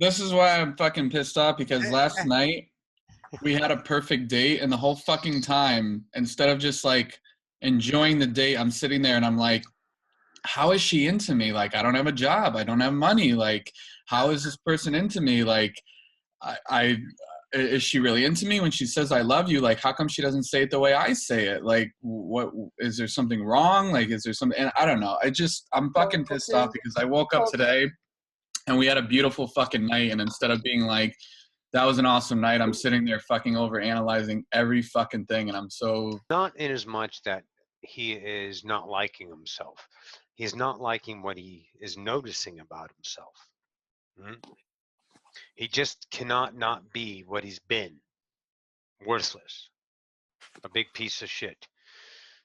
this is why I'm fucking pissed off, because last night we had a perfect date, and the whole fucking time, instead of just like enjoying the date, I'm sitting there and I'm like, how is she into me? Like, I don't have a job, I don't have money. Like, how is this person into me? Like, I is she really into me when she says I love you? Like, how come she doesn't say it the way I say it? Like, what is there something wrong? Like, is there something? And I don't know. I'm fucking pissed off because I woke up today and we had a beautiful fucking night, and instead of being like, that was an awesome night, I'm sitting there fucking over analyzing every fucking thing, and I'm so. Not in as much that he is not liking himself. He's not liking what he is noticing about himself. He just cannot not be what he's been. Worthless. A big piece of shit.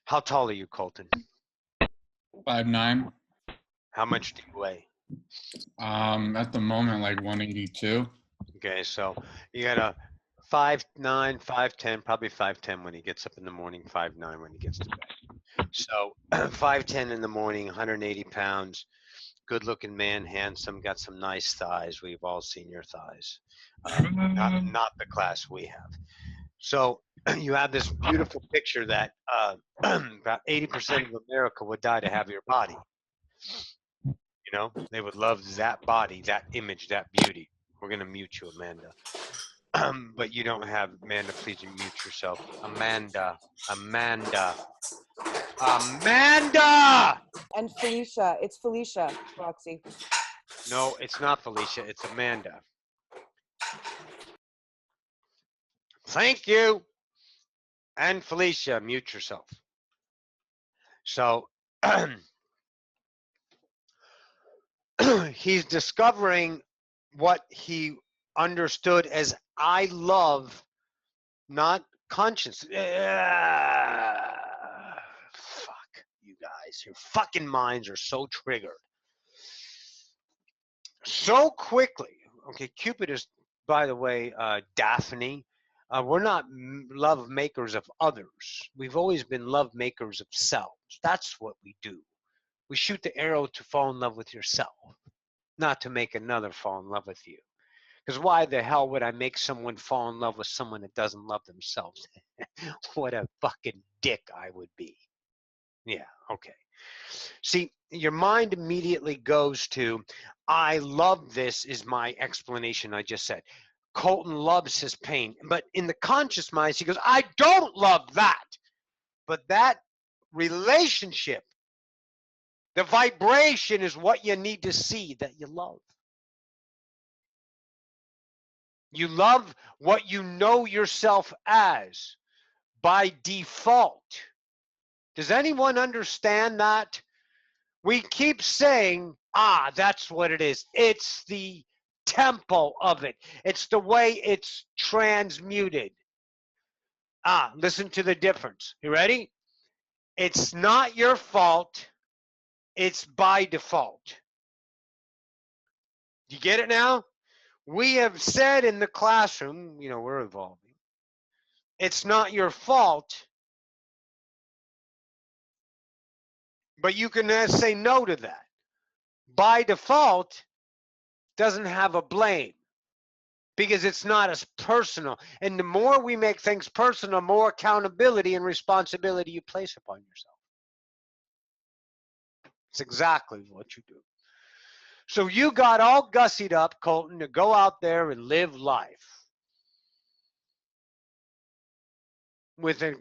How tall are you, Colton? 5'9". How much do you weigh? At the moment, like 182. Okay, so you got a 5'9", 5'10", probably 5'10" when he gets up in the morning, 5'9" when he gets to bed. So 5'10" in the morning, 180 pounds, good-looking man, handsome, got some nice thighs. We've all seen your thighs. Not the class we have. So you have this beautiful picture that about 80% of America would die to have your body. You know, they would love that body, that image, that beauty. We're going to mute you, Amanda. But you don't have, Amanda, please mute yourself. Amanda. And Felicia. It's Felicia, Roxy. No, it's not Felicia. It's Amanda. Thank you. And Felicia, mute yourself. So he's discovering what he understood as I love, not conscience. Fuck you guys. Your fucking minds are so triggered. So quickly. Okay, Cupid is, by the way, Daphne. We're not love makers of others. We've always been love makers of selves. That's what we do. We shoot the arrow to fall in love with yourself, not to make another fall in love with you. Because why the hell would I make someone fall in love with someone that doesn't love themselves? What a fucking dick I would be. Yeah, okay. See, your mind immediately goes to, I love this is my explanation I just said. Colton loves his pain. But in the conscious mind, he goes, I don't love that. But that relationship, the vibration is what you need to see that you love. You love what you know yourself as by default. Does anyone understand that? We keep saying, that's what it is. It's the tempo of it. It's the way it's transmuted. Listen to the difference. You ready? It's not your fault. It's by default. You get it now? We have said in the classroom, you know, we're evolving. It's not your fault. But you can say no to that. By default, doesn't have a blame because it's not as personal. And the more we make things personal, more accountability and responsibility you place upon yourself. It's exactly what you do. So you got all gussied up, Colton, to go out there and live life with a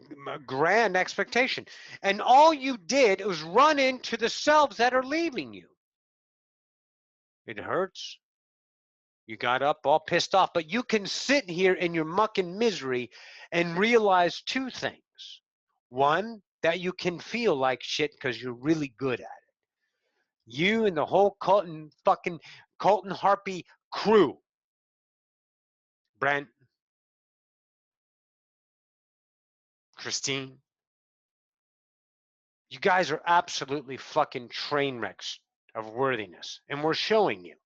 grand expectation. And all you did was run into the selves that are leaving you. It hurts. You got up all pissed off, but you can sit here in your muck and misery and realize two things. One, that you can feel like shit because you're really good at it. You and the whole Colton Harpy crew. Brent, Christine, you guys are absolutely fucking train wrecks of worthiness, and we're showing you.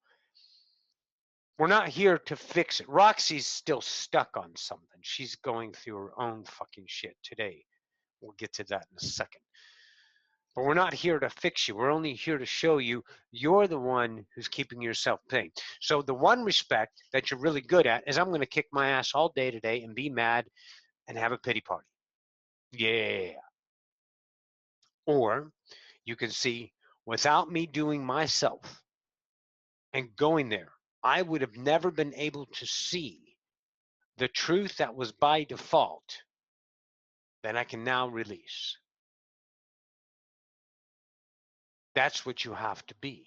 We're not here to fix it. Roxy's still stuck on something. She's going through her own fucking shit today. We'll get to that in a second. But we're not here to fix you. We're only here to show you you're the one who's keeping yourself paid. So the one respect that you're really good at is I'm going to kick my ass all day today and be mad and have a pity party. Yeah. Or you can see, without me doing myself and going there, I would have never been able to see the truth that was by default that I can now release. That's what you have to be.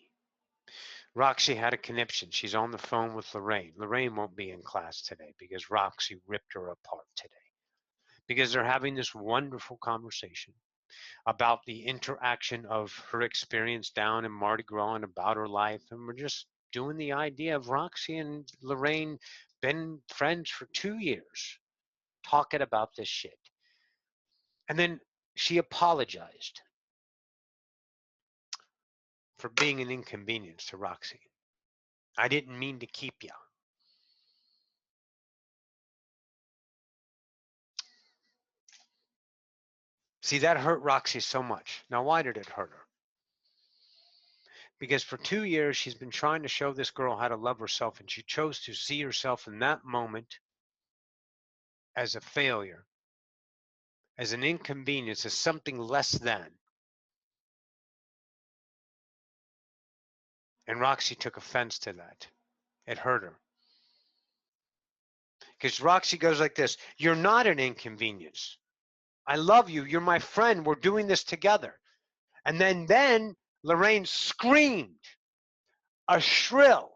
Roxy had a conniption. She's on the phone with Lorraine. Lorraine won't be in class today because Roxy ripped her apart today. Because they're having this wonderful conversation about the interaction of her experience down in Mardi Gras and about her life. And we're just doing the idea of Roxy and Lorraine been friends for 2 years, talking about this shit. And then she apologized for being an inconvenience to Roxy. I didn't mean to keep you. See, that hurt Roxy so much. Now, why did it hurt her? Because for 2 years, she's been trying to show this girl how to love herself, and she chose to see herself in that moment as a failure, as an inconvenience, as something less than. And Roxy took offense to that. It hurt her. Because Roxy goes like this, you're not an inconvenience. I love you. You're my friend. We're doing this together. And then Lorraine screamed a shrill.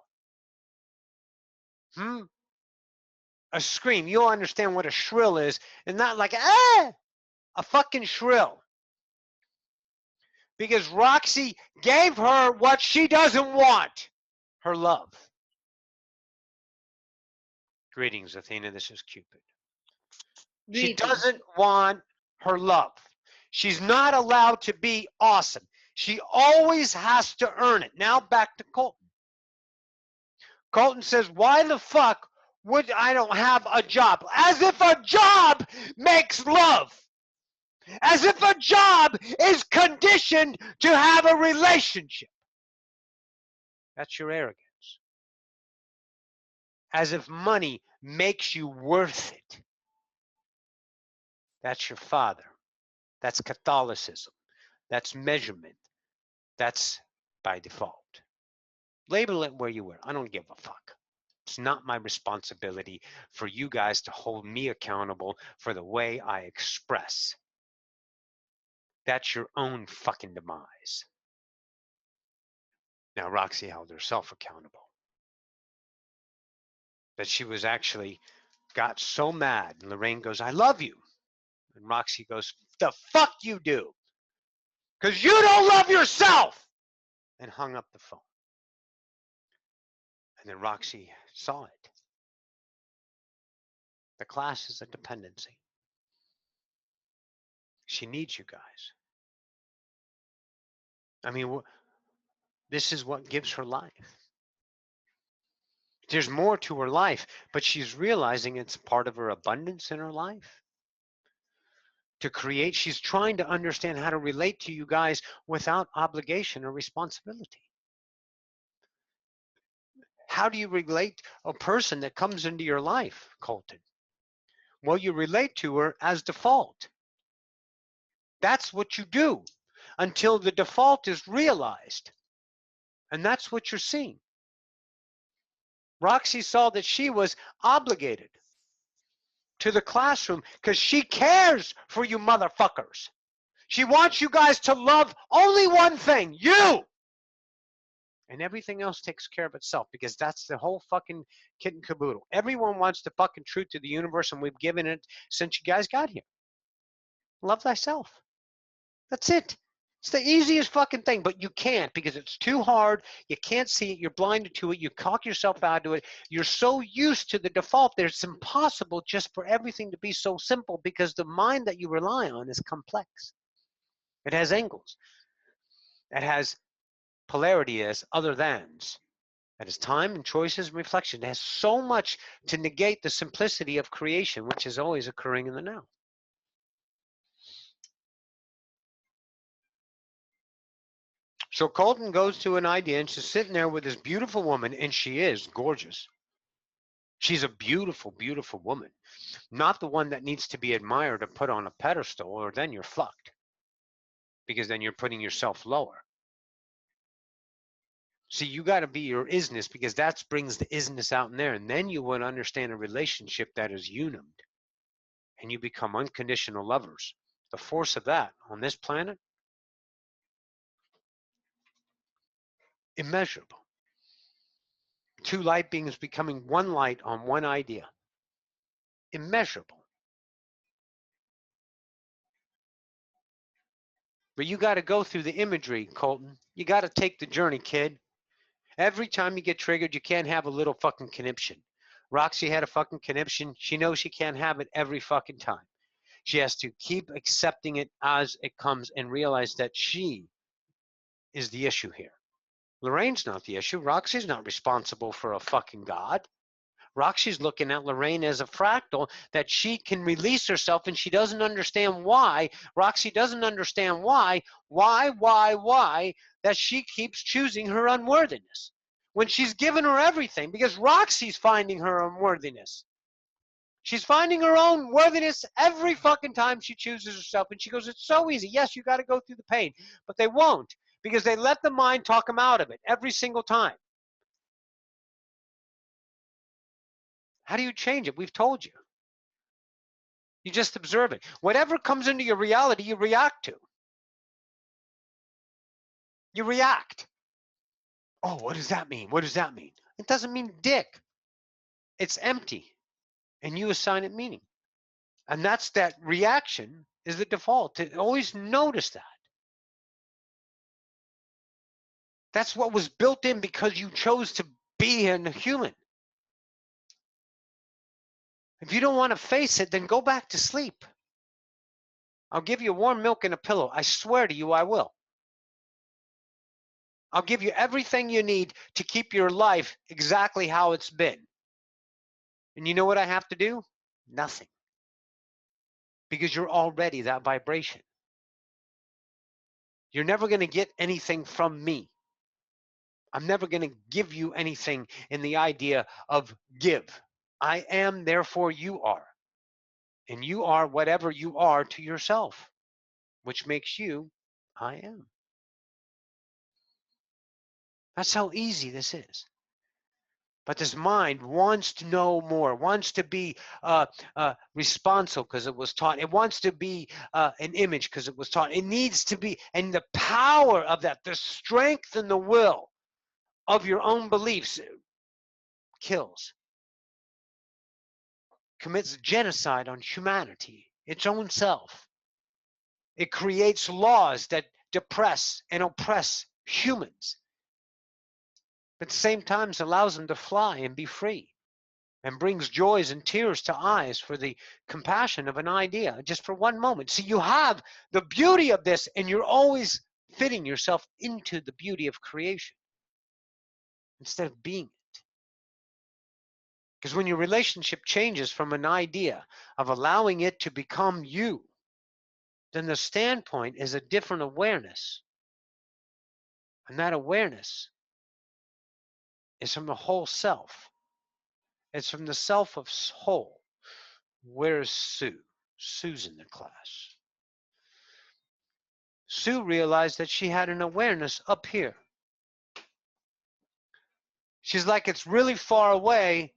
A scream. You'll understand what a shrill is. And not like, a fucking shrill. Because Roxy gave her what she doesn't want. Her love. Greetings, Athena. This is Cupid. She doesn't want her love. She's not allowed to be awesome. She always has to earn it. Now back to Colton. Colton says, why the fuck would I don't have a job? As if a job makes love. As if a job is conditioned to have a relationship. That's your arrogance. As if money makes you worth it. That's your father. That's Catholicism. That's measurement. That's by default. Label it where you were. I don't give a fuck. It's not my responsibility for you guys to hold me accountable for the way I express. That's your own fucking demise. Now, Roxy held herself accountable. That she was actually got so mad. And Lorraine goes, I love you. And Roxy goes, the fuck you do. Because you don't love yourself. And hung up the phone. And then Roxy saw it. The class is a dependency. She needs you guys. I mean, this is what gives her life. There's more to her life, but she's realizing it's part of her abundance in her life. To create, she's trying to understand how to relate to you guys without obligation or responsibility. How do you relate a person that comes into your life, Colton? Well, you relate to her as default. That's what you do until the default is realized. And that's what you're seeing. Roxy saw that she was obligated to the classroom because she cares for you motherfuckers. She wants you guys to love only one thing, you. And everything else takes care of itself because that's the whole fucking kit and caboodle. Everyone wants the fucking truth to the universe and we've given it since you guys got here. Love thyself. That's it. It's the easiest fucking thing, but you can't because it's too hard. You can't see it. You're blinded to it. You cock yourself out to it. You're so used to the default that it's impossible just for everything to be so simple because the mind that you rely on is complex. It has angles. It has polarity as other thans. It has time and choices and reflection. It has so much to negate the simplicity of creation, which is always occurring in the now. So Colton goes to an idea, and she's sitting there with this beautiful woman, and she is gorgeous. She's a beautiful, beautiful woman. Not the one that needs to be admired or put on a pedestal, or then you're fucked. Because then you're putting yourself lower. See, you got to be your isness, because that brings the isness out in there. And then you would understand a relationship that is unimed. And you become unconditional lovers. The force of that on this planet, immeasurable. Two light beings becoming one light on one idea. Immeasurable. But you got to go through the imagery, Colton. You got to take the journey, kid. Every time you get triggered, you can't have a little fucking conniption. Roxy had a fucking conniption. She knows she can't have it every fucking time. She has to keep accepting it as it comes and realize that she is the issue here. Lorraine's not the issue. Roxy's not responsible for a fucking god. Roxy's looking at Lorraine as a fractal that she can release herself, and she doesn't understand why. Roxy doesn't understand why, that she keeps choosing her unworthiness when she's given her everything, because Roxy's finding her unworthiness. She's finding her own worthiness every fucking time she chooses herself, and she goes, it's so easy. Yes, you got to go through the pain, but they won't, because they let the mind talk them out of it every single time. How do you change it? We've told you. You just observe it. Whatever comes into your reality, you react to. You react. Oh, what does that mean? What does that mean? It doesn't mean dick. It's empty. And you assign it meaning. And that's that reaction is the default. Always notice that. That's what was built in because you chose to be a human. If you don't want to face it, then go back to sleep. I'll give you warm milk and a pillow. I swear to you, I will. I'll give you everything you need to keep your life exactly how it's been. And you know what I have to do? Nothing. Because you're already that vibration. You're never going to get anything from me. I'm never going to give you anything in the idea of give. I am, therefore you are. And you are whatever you are to yourself, which makes you I am. That's how easy this is. But this mind wants to know more, wants to be responsible because it was taught. It wants to be an image because it was taught. It needs to be, and the power of that, the strength and the will of your own beliefs kills, commits genocide on humanity, its own self. It creates laws that depress and oppress humans, but at the same time allows them to fly and be free, and brings joys and tears to eyes for the compassion of an idea just for one moment. So you have the beauty of this, and you're always fitting yourself into the beauty of creation instead of being it. Because when your relationship changes from an idea of allowing it to become you, then the standpoint is a different awareness. And that awareness is from the whole self. It's from the self of whole. Where's Sue? Sue's in the class. Sue realized that she had an awareness up here. She's like, it's really far away,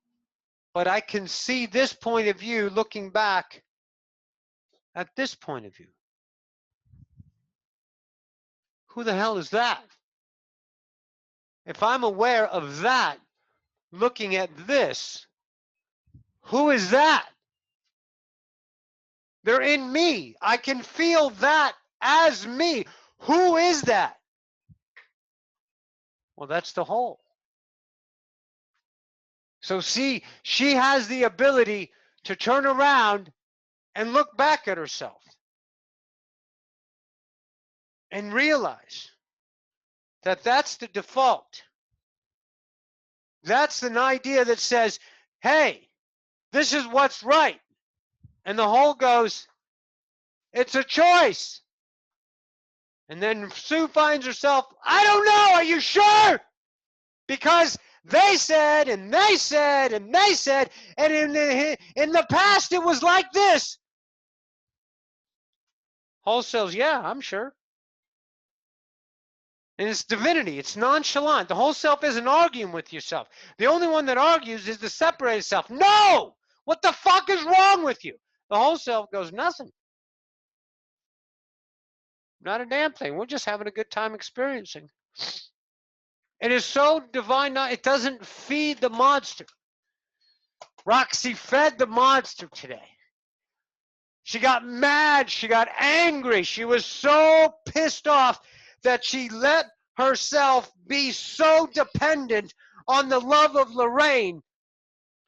but I can see this point of view looking back at this point of view. Who the hell is that? If I'm aware of that, looking at this, who is that? They're in me. I can feel that as me. Who is that? Well, that's the whole. So see, she has the ability to turn around and look back at herself and realize that that's the default. That's an idea that says, hey, this is what's right. And the whole goes, it's a choice. And then Sue finds herself, I don't know, are you sure? Because they said, and they said, and they said, and in the past it was like this. Wholesale's, yeah, I'm sure. And it's divinity. It's nonchalant. The whole self isn't arguing with yourself. The only one that argues is the separated self. No! What the fuck is wrong with you? The whole self goes, nothing. Not a damn thing. We're just having a good time experiencing. It is so divine. It doesn't feed the monster. Roxy fed the monster today. She got mad. She got angry. She was so pissed off that she let herself be so dependent on the love of Lorraine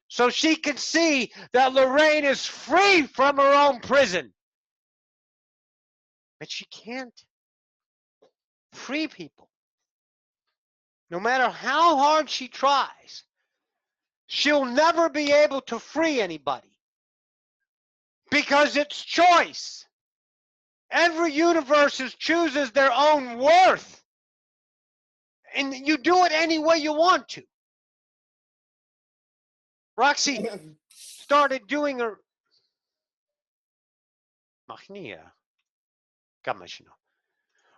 so she could see that Lorraine is free from her own prison. But she can't free people. No matter how hard she tries, she'll never be able to free anybody because it's choice. Every universe chooses their own worth. And you do it any way you want to. Roxy started doing her...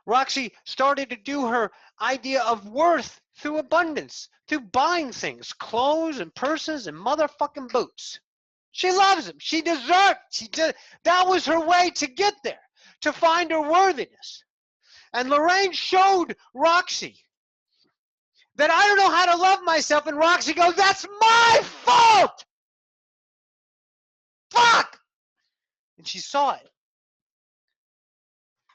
Roxy started to do her idea of worth through abundance, through buying things, clothes and purses and motherfucking boots. She loves them. She deserved. That was her way to get there, to find her worthiness. And Lorraine showed Roxy that I don't know how to love myself. And Roxy goes, that's my fault. Fuck. And she saw it.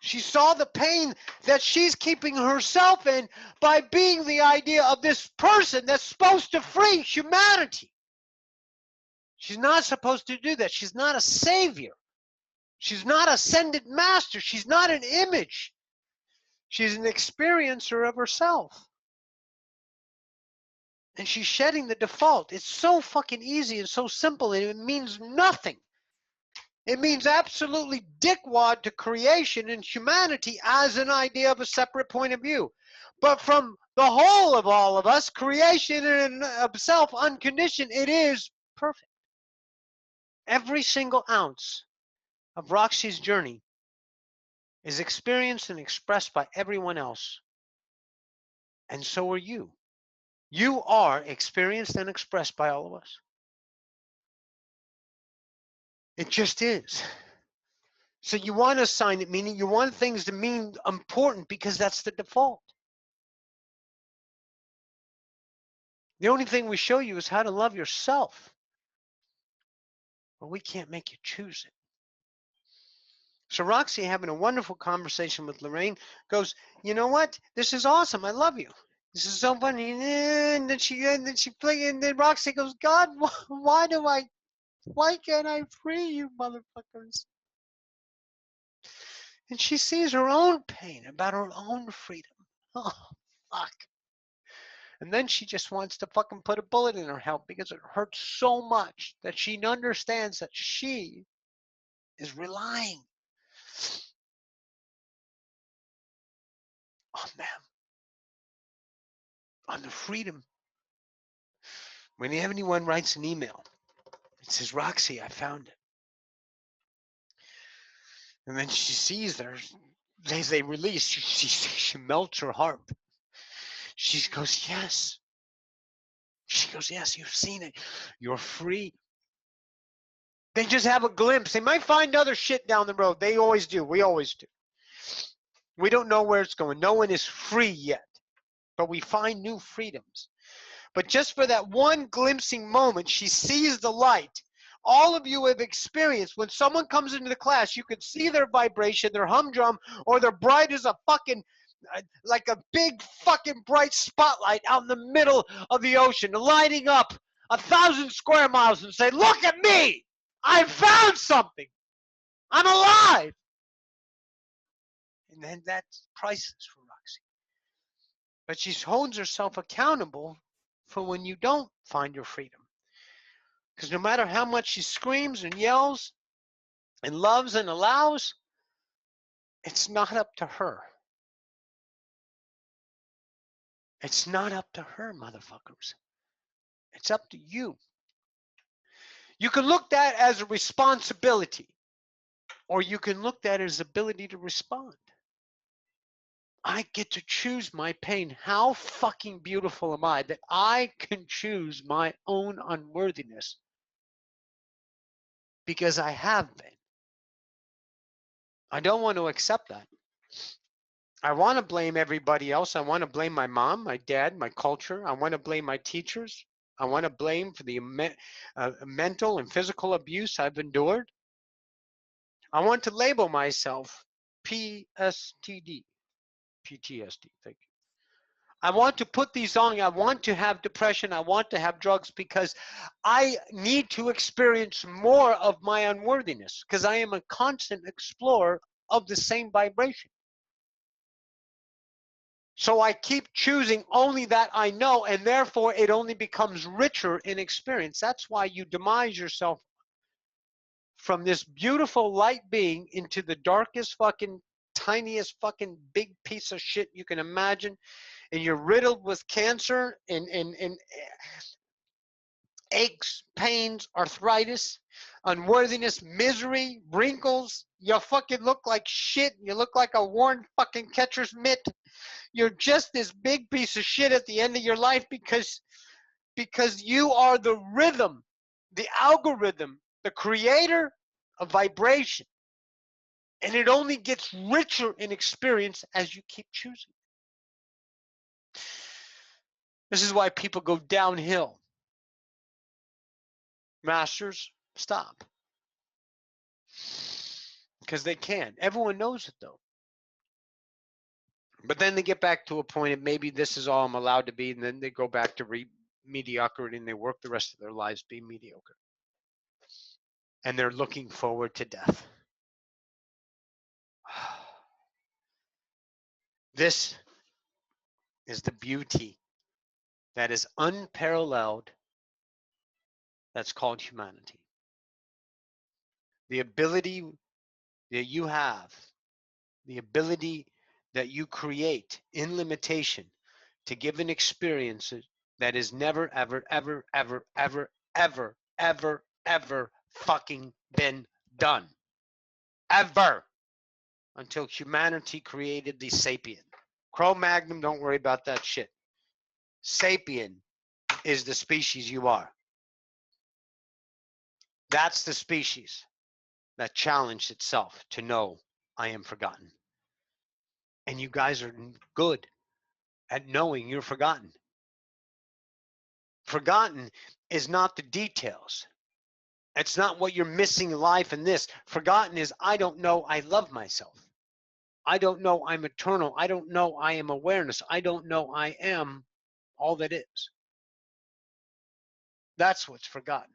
She saw the pain that she's keeping herself in by being the idea of this person that's supposed to free humanity. She's not supposed to do that. She's not a savior. She's not an ascended master. She's not an image. She's an experiencer of herself. And she's shedding the default. It's so fucking easy and so simple, and it means nothing. It means absolutely dickwad to creation and humanity as an idea of a separate point of view. But from the whole of all of us, creation in itself, unconditioned, it is perfect. Every single ounce of Roxy's journey is experienced and expressed by everyone else. And so are you. You are experienced and expressed by all of us. It just is. So you want to assign it meaning, you want things to mean important because that's the default. The only thing we show you is how to love yourself. But we can't make you choose it. So Roxy, having a wonderful conversation with Lorraine, goes, you know what? This is awesome. I love you. This is so funny. And then she plays, and then Roxy goes, God, why can't I free you motherfuckers? And she sees her own pain about her own freedom. Oh, fuck. And then she just wants to fucking put a bullet in her head because it hurts so much that she understands that she is relying on them, on the freedom. When anyone writes an email, it says, Roxy, I found it. And then she sees their, they release, she melts her heart. She goes, yes. She goes, yes, you've seen it. You're free. They just have a glimpse. They might find other shit down the road. They always do. We always do. We don't know where it's going. No one is free yet. But we find new freedoms. But just for that one glimpsing moment, she sees the light. All of you have experienced when someone comes into the class, you can see their vibration, their humdrum, or they're bright as a fucking, like a big fucking bright spotlight out in the middle of the ocean, lighting up 1,000 square miles and say, look at me! I found something! I'm alive! And then that's priceless for Roxy. But she holds herself accountable for when you don't find your freedom. Because no matter how much she screams and yells and loves and allows, it's not up to her. It's not up to her, motherfuckers. It's up to you. You can look at that as a responsibility, or you can look at it as ability to respond. I get to choose my pain. How fucking beautiful am I that I can choose my own unworthiness because I have been. I don't want to accept that. I want to blame everybody else. I want to blame my mom, my dad, my culture. I want to blame my teachers. I want to blame for the mental and physical abuse I've endured. I want to label myself PTSD. PTSD, thank you. I want to put these on. I want to have depression. I want to have drugs because I need to experience more of my unworthiness because I am a constant explorer of the same vibration. So I keep choosing only that I know, and therefore it only becomes richer in experience. That's why you demise yourself from this beautiful light being into the darkest fucking tiniest fucking big piece of shit you can imagine, and you're riddled with cancer and aches, pains, arthritis, unworthiness, misery, wrinkles. You fucking look like shit. You look like a worn fucking catcher's mitt. You're just this big piece of shit at the end of your life because you are the rhythm, the algorithm, the creator of vibration. And it only gets richer in experience as you keep choosing. This is why people go downhill. Masters, stop. Because they can. Everyone knows it though. But then they get back to a point of maybe this is all I'm allowed to be, and then they go back to mediocrity and they work the rest of their lives being mediocre. And they're looking forward to death. This is the beauty that is unparalleled, that's called humanity. The ability that you have, the ability that you create in limitation to give an experience that is never, ever, ever, ever, ever, ever, ever, ever fucking been done. Ever. Until humanity created the sapien. Cro-Magnon, don't worry about that shit. Sapien is the species you are. That's the species that challenged itself to know I am forgotten. And you guys are good at knowing you're forgotten. Forgotten is not the details. It's not what you're missing in life in this. Forgotten is I don't know I love myself. I don't know I'm eternal. I don't know I am awareness. I don't know I am all that is. That's what's forgotten.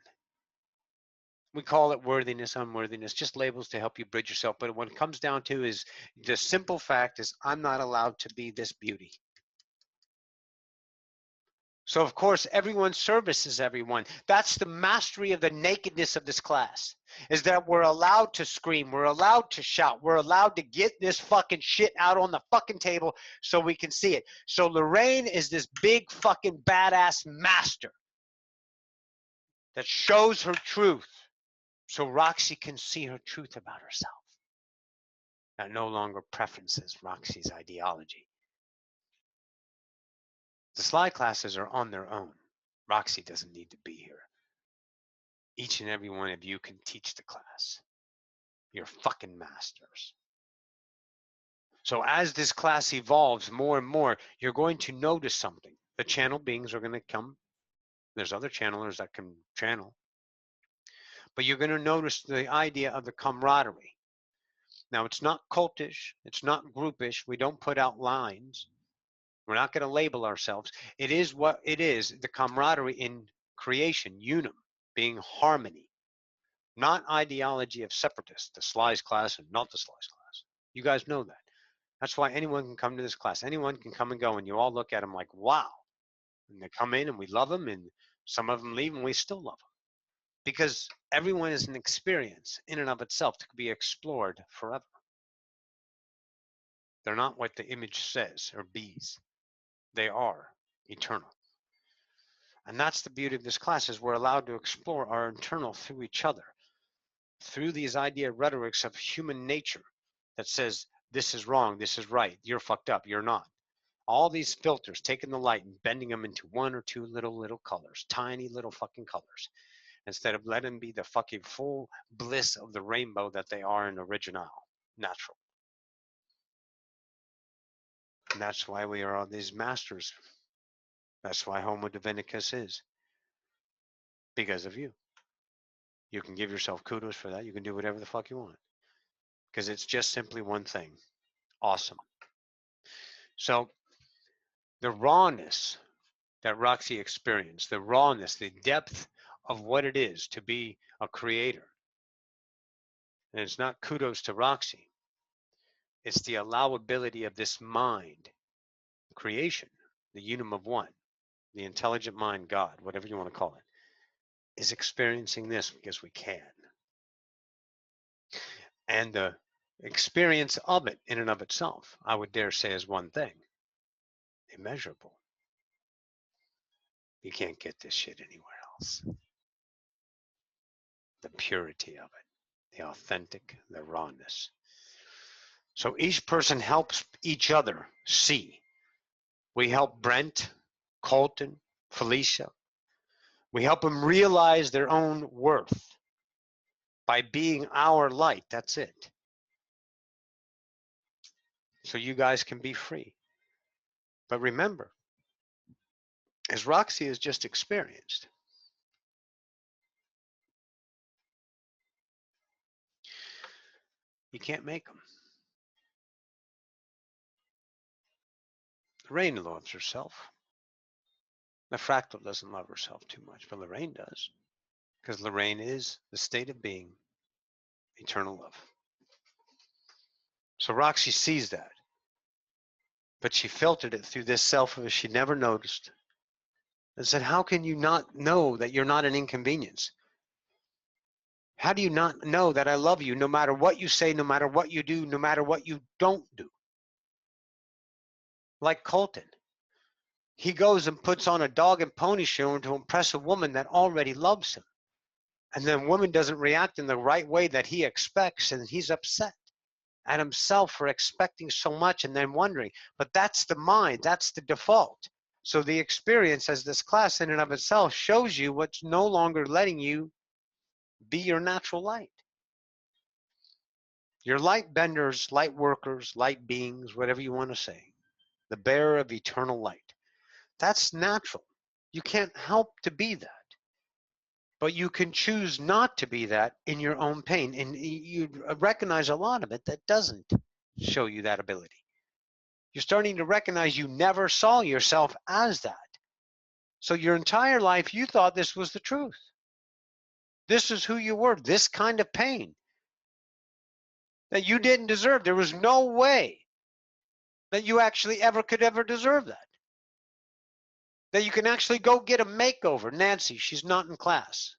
We call it worthiness, unworthiness, just labels to help you bridge yourself. But what it comes down to is the simple fact is I'm not allowed to be this beauty. So, of course, everyone services everyone. That's the mastery of the nakedness of this class, is that we're allowed to scream. We're allowed to shout. We're allowed to get this fucking shit out on the fucking table so we can see it. So Lorraine is this big fucking badass master that shows her truth so Roxy can see her truth about herself. That no longer preferences Roxy's ideology. The slide classes are on their own. Roxy doesn't need to be here. Each and every one of you can teach the class. You're fucking masters. So as this class evolves more and more, you're going to notice something. The channel beings are going to come. There's other channelers that can channel. But you're going to notice the idea of the camaraderie. Now, it's not cultish. It's not groupish. We don't put out lines. We're not going to label ourselves. It is what it is, the camaraderie in creation, unum, being harmony. Not ideology of separatists, the Slice class and not the Slice class. You guys know that. That's why anyone can come to this class. Anyone can come and go, and you all look at them like, wow. And they come in, and we love them, and some of them leave, and we still love them. Because everyone is an experience in and of itself to be explored forever. They're not what the image says or bees. They are eternal. And that's the beauty of this class, is we're allowed to explore our internal through each other, through these idea rhetorics of human nature that says, this is wrong, this is right, you're fucked up, you're not. All these filters, taking the light and bending them into one or two little colors, tiny little fucking colors, instead of letting them be the fucking full bliss of the rainbow that they are in original, natural. And that's why we are all these masters. That's why Homo Divinicus is. Because of you. You can give yourself kudos for that. You can do whatever the fuck you want. Because it's just simply one thing. Awesome. So the rawness that Roxy experienced, the rawness, the depth of what it is to be a creator. And it's not kudos to Roxy. It's the allowability of this mind, creation, the unum of one, the intelligent mind, God, whatever you want to call it, is experiencing this because we can. And the experience of it in and of itself, I would dare say, is one thing: immeasurable. You can't get this shit anywhere else. The purity of it, the authentic, the rawness. So each person helps each other see. We help Brent, Colton, Felicia. We help them realize their own worth by being our light. That's it. So you guys can be free. But remember, as Roxy has just experienced, you can't make them. Lorraine loves herself. The fractal doesn't love herself too much, but Lorraine does. Because Lorraine is the state of being, eternal love. So Roxy sees that. But she filtered it through this self of she never noticed. And said, how can you not know that you're not an inconvenience? How do you not know that I love you no matter what you say, no matter what you do, no matter what you don't do? Like Colton. He goes and puts on a dog and pony show to impress a woman that already loves him. And then woman doesn't react in the right way that he expects, and he's upset at himself for expecting so much and then wondering. But that's the mind, that's the default. So the experience as this class in and of itself shows you what's no longer letting you be your natural light. Your light benders, light workers, light beings, whatever you want to say. The bearer of eternal light. That's natural. You can't help to be that. But you can choose not to be that in your own pain. And you recognize a lot of it that doesn't show you that ability. You're starting to recognize you never saw yourself as that. So your entire life, you thought this was the truth. This is who you were, this kind of pain that you didn't deserve. There was no way that you actually could ever deserve that. That you can actually go get a makeover. Nancy, she's not in class.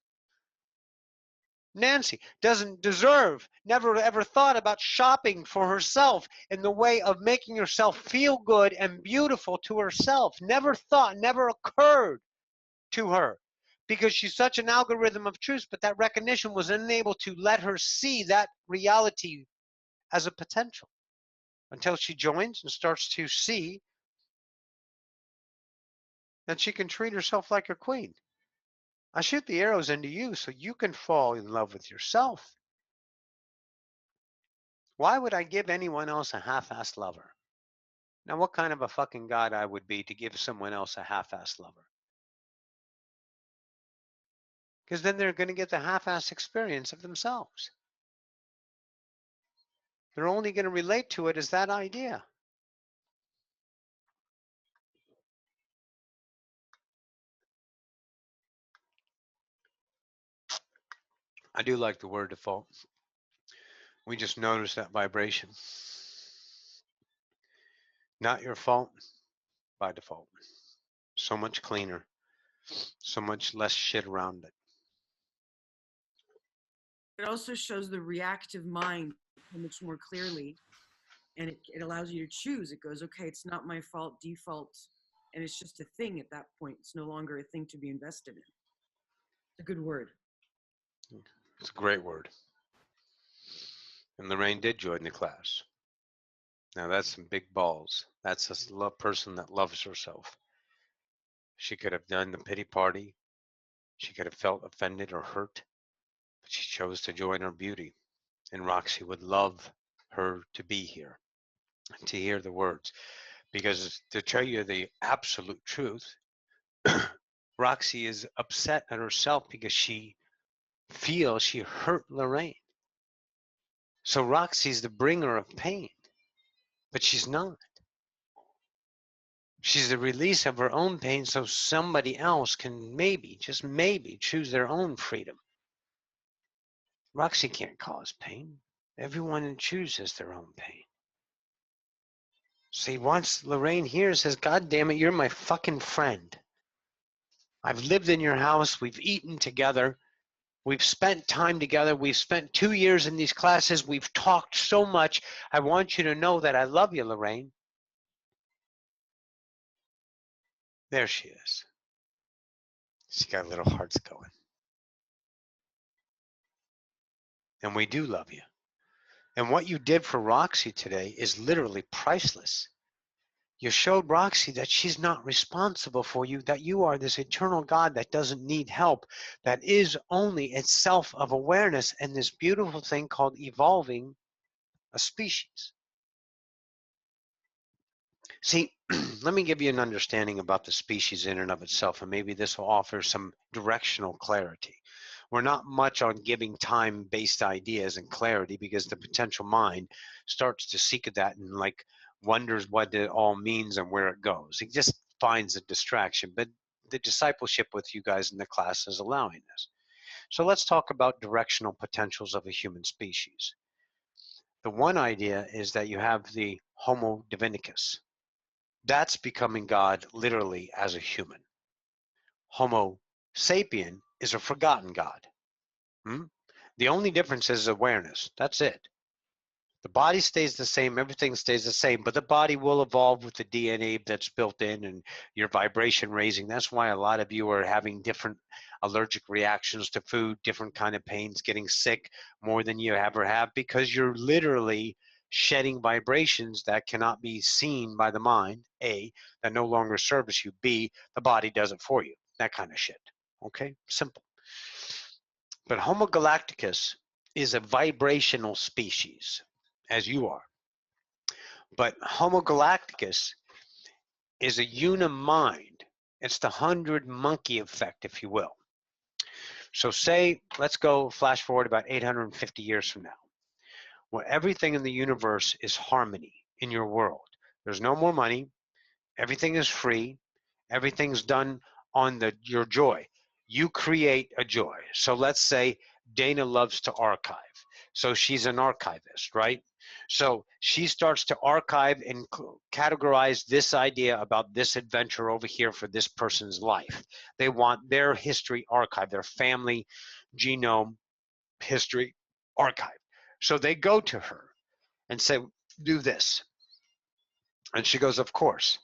Nancy doesn't deserve, never ever thought about shopping for herself in the way of making herself feel good and beautiful to herself. Never thought, never occurred to her because she's such an algorithm of truth, but that recognition was unable to let her see that reality as a potential until she joins and starts to see that she can treat herself like a queen. I shoot the arrows into you so you can fall in love with yourself. Why would I give anyone else a half-assed lover? Now, what kind of a fucking God I would be to give someone else a half-assed lover? Because then they're going to get the half-assed experience of themselves. They're only going to relate to it as that idea. I do like the word default. We just notice that vibration. Not your fault by default. So much cleaner. So much less shit around it. It also shows the reactive mind so much more clearly. And it allows you to choose. It goes, okay, it's not my fault, default. And it's just a thing at that point. It's no longer a thing to be invested in. It's a good word. It's a great word. And Lorraine did join the class. Now that's some big balls. That's a person that loves herself. She could have done the pity party. She could have felt offended or hurt, but she chose to join her beauty. And Roxy would love her to be here, to hear the words. Because to tell you the absolute truth, Roxy is upset at herself because she feels she hurt Lorraine. So Roxy's the bringer of pain, but she's not. She's the release of her own pain so somebody else can maybe, just maybe, choose their own freedom. Roxy can't cause pain. Everyone chooses their own pain. See, once Lorraine hears, says, God damn it, you're my fucking friend. I've lived in your house. We've eaten together. We've spent time together. We've spent 2 years in these classes. We've talked so much. I want you to know that I love you, Lorraine. There she is. She's got little hearts going. And we do love you. And what you did for Roxy today is literally priceless. You showed Roxy that she's not responsible for you, that you are this eternal God that doesn't need help, that is only itself of awareness and this beautiful thing called evolving a species. See, let me give you an understanding about the species in and of itself, and maybe this will offer some directional clarity. We're not much on giving time-based ideas and clarity because the potential mind starts to seek that and like wonders what it all means and where it goes. It just finds a distraction, but the discipleship with you guys in the class is allowing this. So let's talk about directional potentials of a human species. The one idea is that you have the Homo divinicus. That's becoming God literally as a human. Homo sapien is a forgotten God. The only difference is awareness. That's it. The body stays the same, everything stays the same, but the body will evolve with the DNA that's built in and your vibration raising. That's why a lot of you are having different allergic reactions to food, different kind of pains, getting sick more than you ever have, because you're literally shedding vibrations that cannot be seen by the mind, A, that no longer service you, B, the body does it for you, that kind of shit. Okay, simple. But Homo galacticus is a vibrational species, as you are. But Homo galacticus is a unimind. It's the 100 monkey effect, if you will. So say, let's go flash forward about 850 years from now, where everything in the universe is harmony in your world. There's no more money. Everything is free. Everything's done on your joy. You create a joy. So let's say Dana loves to archive. So she's an archivist, right? So she starts to archive and categorize this idea about this adventure over here for this person's life. They want their history archived, their family genome history archived. So they go to her and say, do this. And she goes, of course.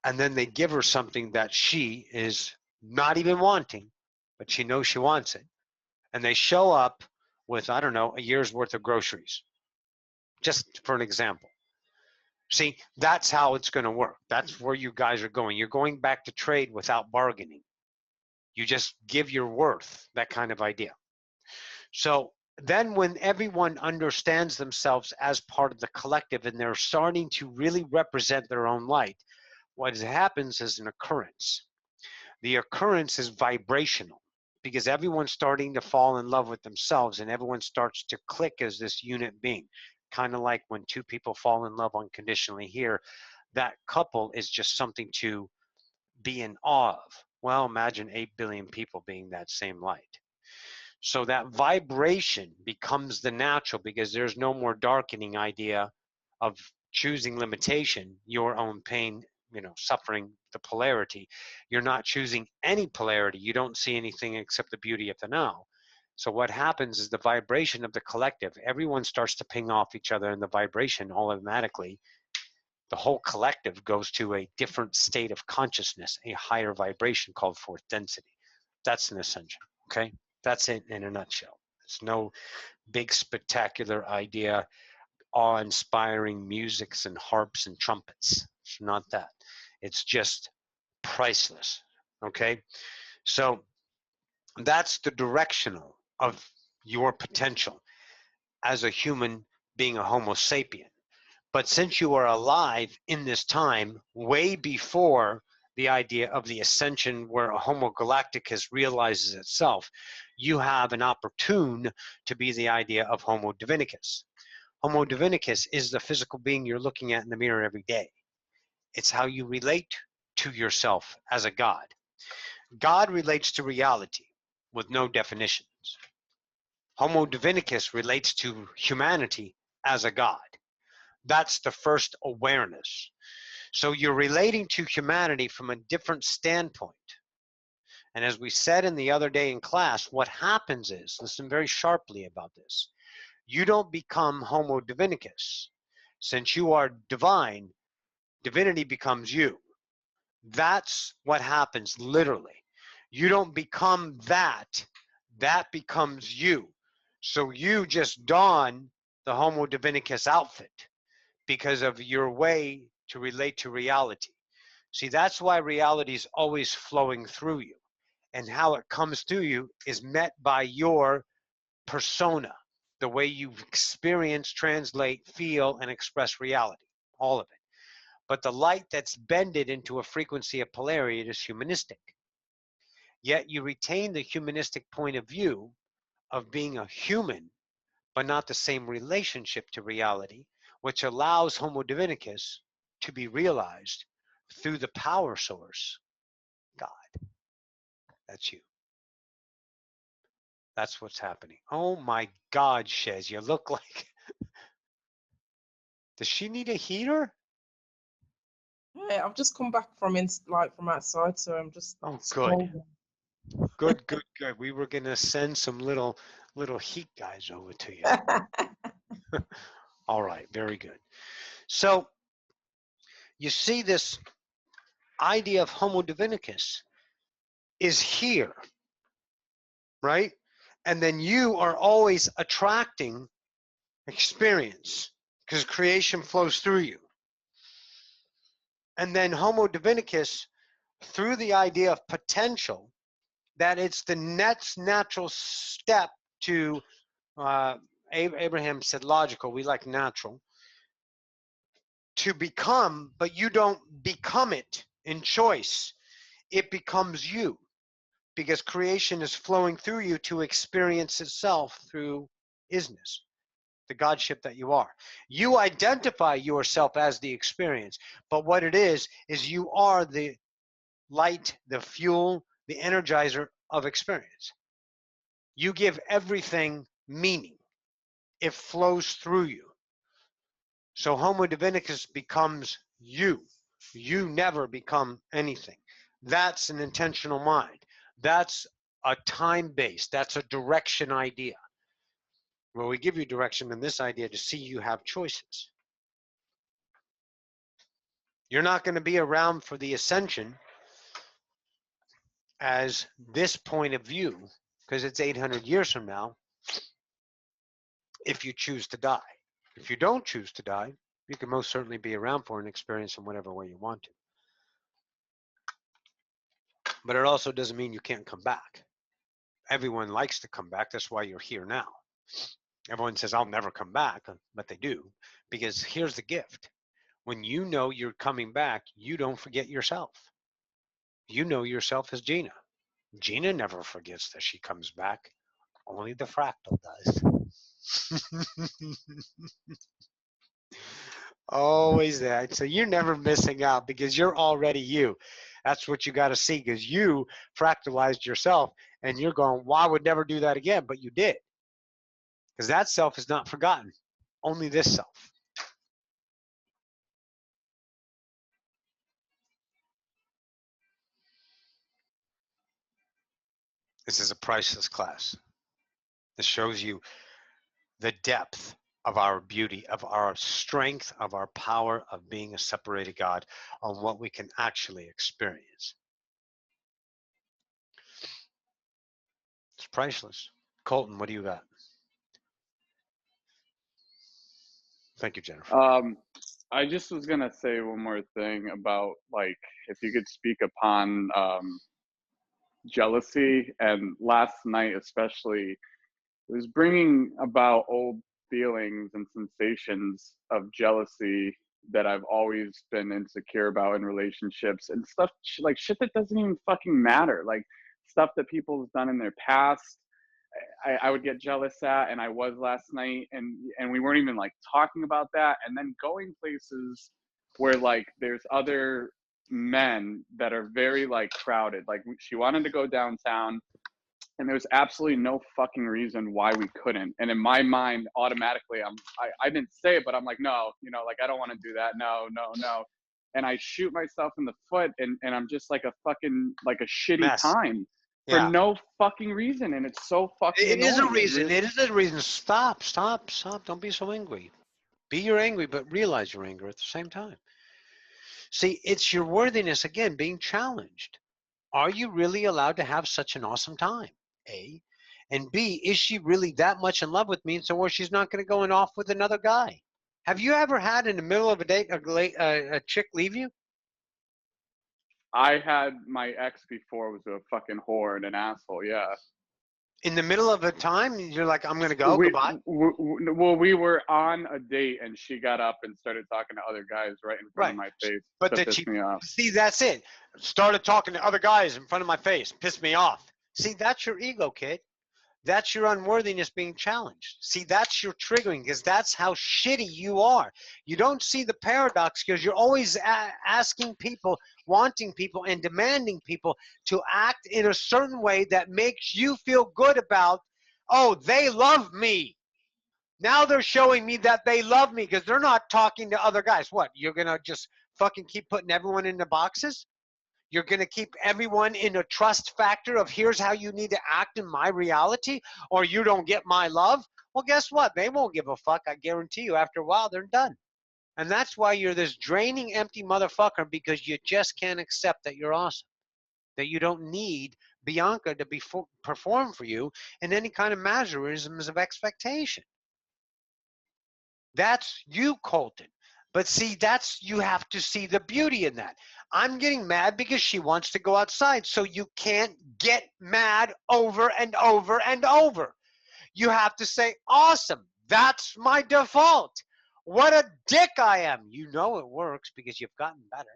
And then they give her something that she is not even wanting, but she knows she wants it. And they show up with, I don't know, a year's worth of groceries, just for an example. See, that's how it's going to work. That's where you guys are going. You're going back to trade without bargaining. You just give your worth, that kind of idea. So then when everyone understands themselves as part of the collective and they're starting to really represent their own light, what happens is an occurrence. The occurrence is vibrational because everyone's starting to fall in love with themselves and everyone starts to click as this unit being. Kind of like when two people fall in love unconditionally here, that couple is just something to be in awe of. Well, imagine 8 billion people being that same light. So that vibration becomes the natural because there's no more darkening idea of choosing limitation, your own pain, suffering, the polarity. You're not choosing any polarity. You don't see anything except the beauty of the now. So what happens is the vibration of the collective, everyone starts to ping off each other and the vibration automatically the whole collective goes to a different state of consciousness, a higher vibration called fourth density. That's an ascension, okay? That's it in a nutshell. It's no big spectacular idea, awe-inspiring musics and harps and trumpets. It's not that. It's just priceless, okay? So that's the directional of your potential as a human being, a Homo sapien. But since you are alive in this time, way before the idea of the ascension where a Homo galacticus realizes itself, you have an opportune to be the idea of Homo divinicus. Homo divinicus is the physical being you're looking at in the mirror every day. It's how you relate to yourself as a God. God relates to reality with no definitions. Homo divinicus relates to humanity as a God. That's the first awareness. So you're relating to humanity from a different standpoint. And as we said in the other day in class, what happens is, listen very sharply about this, you don't become Homo divinicus. Since you are divine, divinity becomes you. That's what happens literally. You don't become that, that becomes you. So you just don the Homo divinicus outfit because of your way to relate to reality. See, that's why reality is always flowing through you. And how it comes to you is met by your persona, the way you experience, translate, feel, and express reality, all of it. But the light that's bended into a frequency of polarity is humanistic. Yet you retain the humanistic point of view of being a human, but not the same relationship to reality, which allows Homo divinicus to be realized through the power source, God. That's you. That's what's happening. Oh my God, Shez, you look like... Does she need a heater? Hey, I've just come back from from outside, so I'm just. Oh, good. scrolling. Good, good, good. We were gonna send some little heat guys over to you. All right, very good. So you see, this idea of Homo divinicus is here, right? And then you are always attracting experience because creation flows through you. And then Homo divinicus, through the idea of potential, that it's the next natural step to, Abraham said logical, we like natural, to become, but you don't become it in choice. It becomes you because creation is flowing through you to experience itself through isness, the Godship that you are. You identify yourself as the experience, but what it is you are the light, the fuel, the energizer of experience. You give everything meaning. It flows through you. So Homo divinicus becomes you. You never become anything. That's an intentional mind. That's a time-based, that's a direction idea. Well, we give you direction in this idea to see you have choices. You're not going to be around for the ascension as this point of view, because it's 800 years from now, if you choose to die. If you don't choose to die, you can most certainly be around for an experience in whatever way you want to. But it also doesn't mean you can't come back. Everyone likes to come back. That's why you're here now. Everyone says, I'll never come back, but they do. Because here's the gift. When you know you're coming back, you don't forget yourself. You know yourself as Gina. Gina never forgets that she comes back. Only the fractal does. Always that. So you're never missing out because you're already you. That's what you got to see, because you fractalized yourself and you're going, well, I would never do that again, but you did. Because that self is not forgotten. Only this self. This is a priceless class. This shows you the depth of our beauty, of our strength, of our power of being a separated God, on what we can actually experience. It's priceless. Colton, what do you got? Thank you, Jennifer. I just was gonna say one more thing about, like, if you could speak upon jealousy, and last night especially, it was bringing about old feelings and sensations of jealousy that I've always been insecure about in relationships, and stuff like shit that doesn't even fucking matter, like stuff that people's done in their past. I would get jealous at, and I was last night, and we weren't even like talking about that, and then going places where like there's other men that are very like crowded. Like she wanted to go downtown, and there's absolutely no fucking reason why we couldn't. And in my mind, automatically, I didn't say it, but I'm like, no, you know, like I don't want to do that. No, no, no. And I shoot myself in the foot, and I'm just like a fucking like a shitty Mess. time for Yeah. no fucking reason, and it's so fucking It is a annoying. reason. Really- It is a reason. Stop, stop, stop. Don't be so angry. Be your angry, but realize your anger at the same time. See, it's your worthiness again being challenged. Are you really allowed to have such an awesome time? A. And B, is she really that much in love with me, and so where she's not going to go and off with another guy? Have you ever had in the middle of a date a chick leave you? I had my ex before was a fucking whore and an asshole. Yeah. In the middle of a time, you're like, I'm going to go, goodbye. Well, we were on a date, and she got up and started talking to other guys right in front of my face. But to that piss she, me off. see, that's it. Started talking to other guys in front of my face, pissed me off. See, that's your ego, kid. That's your unworthiness being challenged. See, that's your triggering, because that's how shitty you are. You don't see the paradox because you're always asking people, wanting people, and demanding people to act in a certain way that makes you feel good about, oh, they love me. Now they're showing me that they love me because they're not talking to other guys. What, you're going to just fucking keep putting everyone in the boxes? You're going to keep everyone in a trust factor of here's how you need to act in my reality, or you don't get my love? Well, guess what? They won't give a fuck. I guarantee you after a while, they're done. And that's why you're this draining, empty motherfucker, because you just can't accept that you're awesome, that you don't need Bianca to perform for you in any kind of mannerisms of expectation. That's you, Colton. But see, you have to see the beauty in that. I'm getting mad because she wants to go outside. So you can't get mad over and over and over. You have to say, awesome. That's my default. What a dick I am. You know it works because you've gotten better.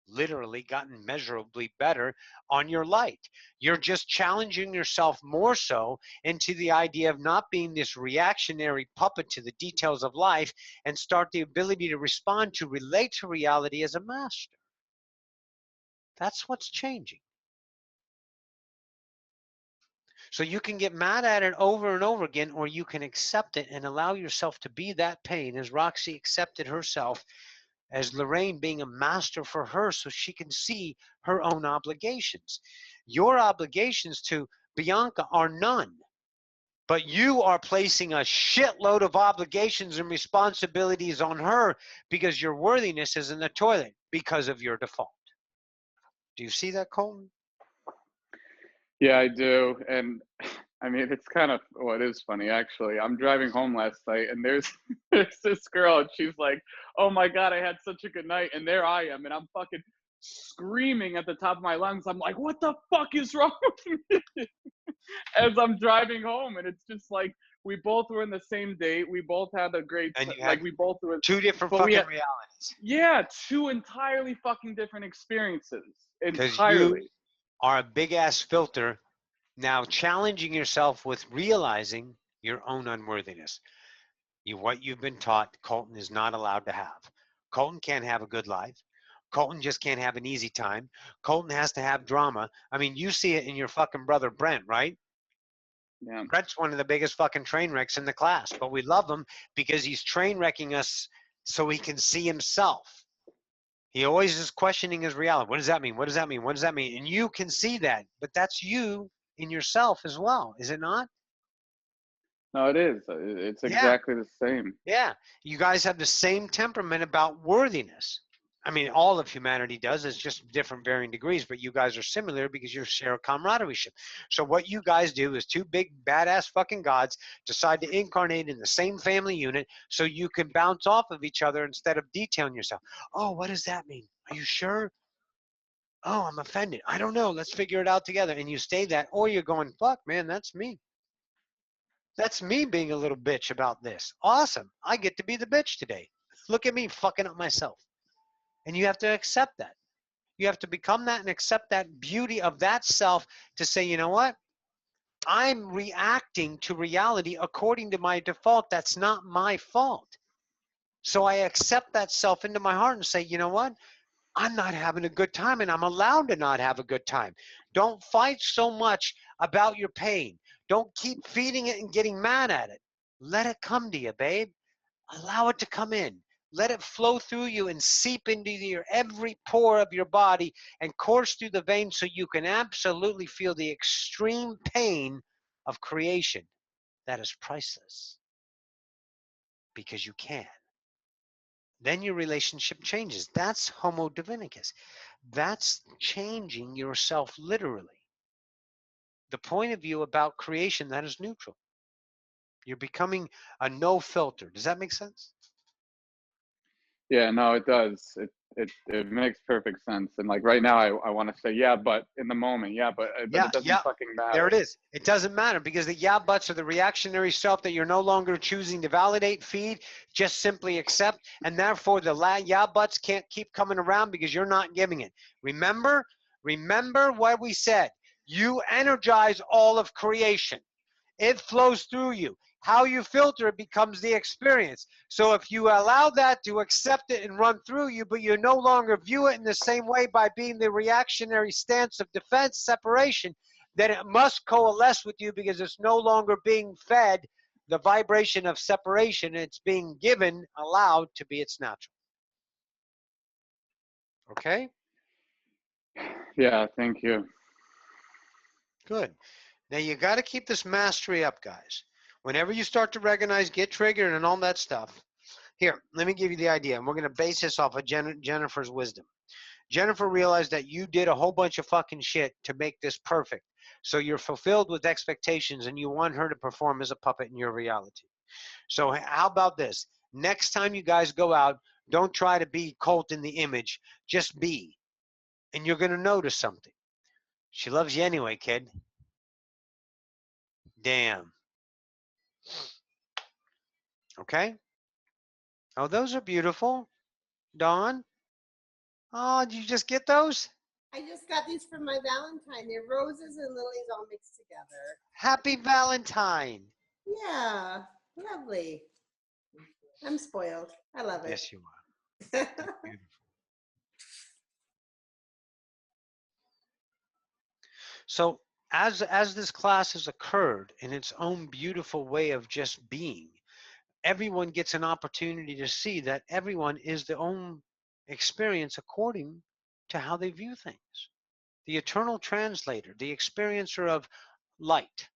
Literally gotten measurably better on your light. You're just challenging yourself more so into the idea of not being this reactionary puppet to the details of life, and start the ability to respond, to relate to reality as a master. That's what's changing. So you can get mad at it over and over again, or you can accept it and allow yourself to be that pain, as Roxy accepted herself, as Lorraine being a master for her so she can see her own obligations. Your obligations to Bianca are none, but you are placing a shitload of obligations and responsibilities on her because your worthiness is in the toilet because of your default. Do you see that, Colton? Yeah, I do. And I mean, it's kind of, well, it is funny, actually. I'm driving home last night, and there's this girl, and she's like, oh my God, I had such a good night. And there I am, and I'm fucking screaming at the top of my lungs. I'm like, what the fuck is wrong with me? As I'm driving home. And it's just like, we both were in the same date. We both had a great, like, we both were. Two different fucking realities. Yeah, two entirely fucking different experiences. Because Entirely. you are a big ass filter, now challenging yourself with realizing your own unworthiness. What you've been taught, Colton is not allowed to have. Colton can't have a good life. Colton just can't have an easy time. Colton has to have drama. I mean, you see it in your fucking brother Brent, right? Yeah. Brent's one of the biggest fucking train wrecks in the class, but we love him because he's train wrecking us so he can see himself. He always is questioning his reality. What does that mean? What does that mean? What does that mean? And you can see that, but that's you in yourself as well, is it not? No, it is. It's Yeah. exactly the same. Yeah, you guys have the same temperament about worthiness. I mean, all of humanity does. It's just different varying degrees, but you guys are similar because you share a camaraderie. So what you guys do is two big badass fucking gods decide to incarnate in the same family unit so you can bounce off of each other instead of detailing yourself. Oh, what does that mean? Are you sure? Oh, I'm offended. I don't know. Let's figure it out together. And you stay that, or you're going, fuck, man, that's me. That's me being a little bitch about this. Awesome. I get to be the bitch today. Look at me fucking up myself. And you have to accept that. You have to become that and accept that beauty of that self to say, you know what? I'm reacting to reality according to my default. That's not my fault. So I accept that self into my heart and say, you know what? I'm not having a good time and I'm allowed to not have a good time. Don't fight so much about your pain. Don't keep feeding it and getting mad at it. Let it come to you, babe. Allow it to come in. Let it flow through you and seep into your every pore of your body and course through the veins so you can absolutely feel the extreme pain of creation that is priceless. Because you can. Then your relationship changes. That's homo divinicus. That's changing yourself literally. The point of view about creation that is neutral. You're becoming a no filter. Does that make sense? Yeah, no, it does. It makes perfect sense. And like right now, I want to say, yeah, but in the moment, yeah, but it doesn't fucking matter. There it is. It doesn't matter because the yeah buts are the reactionary self that you're no longer choosing to validate, feed, just simply accept. And therefore the yeah buts can't keep coming around because you're not giving it. Remember what we said. You energize all of creation. It flows through you. How you filter it becomes the experience. So if you allow that to accept it and run through you, but you no longer view it in the same way by being the reactionary stance of defense, separation, then it must coalesce with you because it's no longer being fed the vibration of separation. It's being given, allowed to be its natural. Okay? Yeah, thank you. Good. Now you got to keep this mastery up, guys. Whenever you start to recognize, get triggered and all that stuff. Here, let me give you the idea. And we're going to base this off of Jennifer's wisdom. Jennifer realized that you did a whole bunch of fucking shit to make this perfect. So you're fulfilled with expectations and you want her to perform as a puppet in your reality. So how about this? Next time you guys go out, don't try to be Colt in the image. Just be. And you're going to notice something. She loves you anyway, kid. Damn. Okay? Oh, those are beautiful. Dawn? Oh, did you just get those? I just got these from my Valentine. They're roses and lilies all mixed together. Happy Valentine. Yeah, lovely. I'm spoiled. I love it. Yes, you are. Beautiful. So as this class has occurred in its own beautiful way of just being, everyone gets an opportunity to see that everyone is their own experience according to how they view things. The eternal translator, the experiencer of light.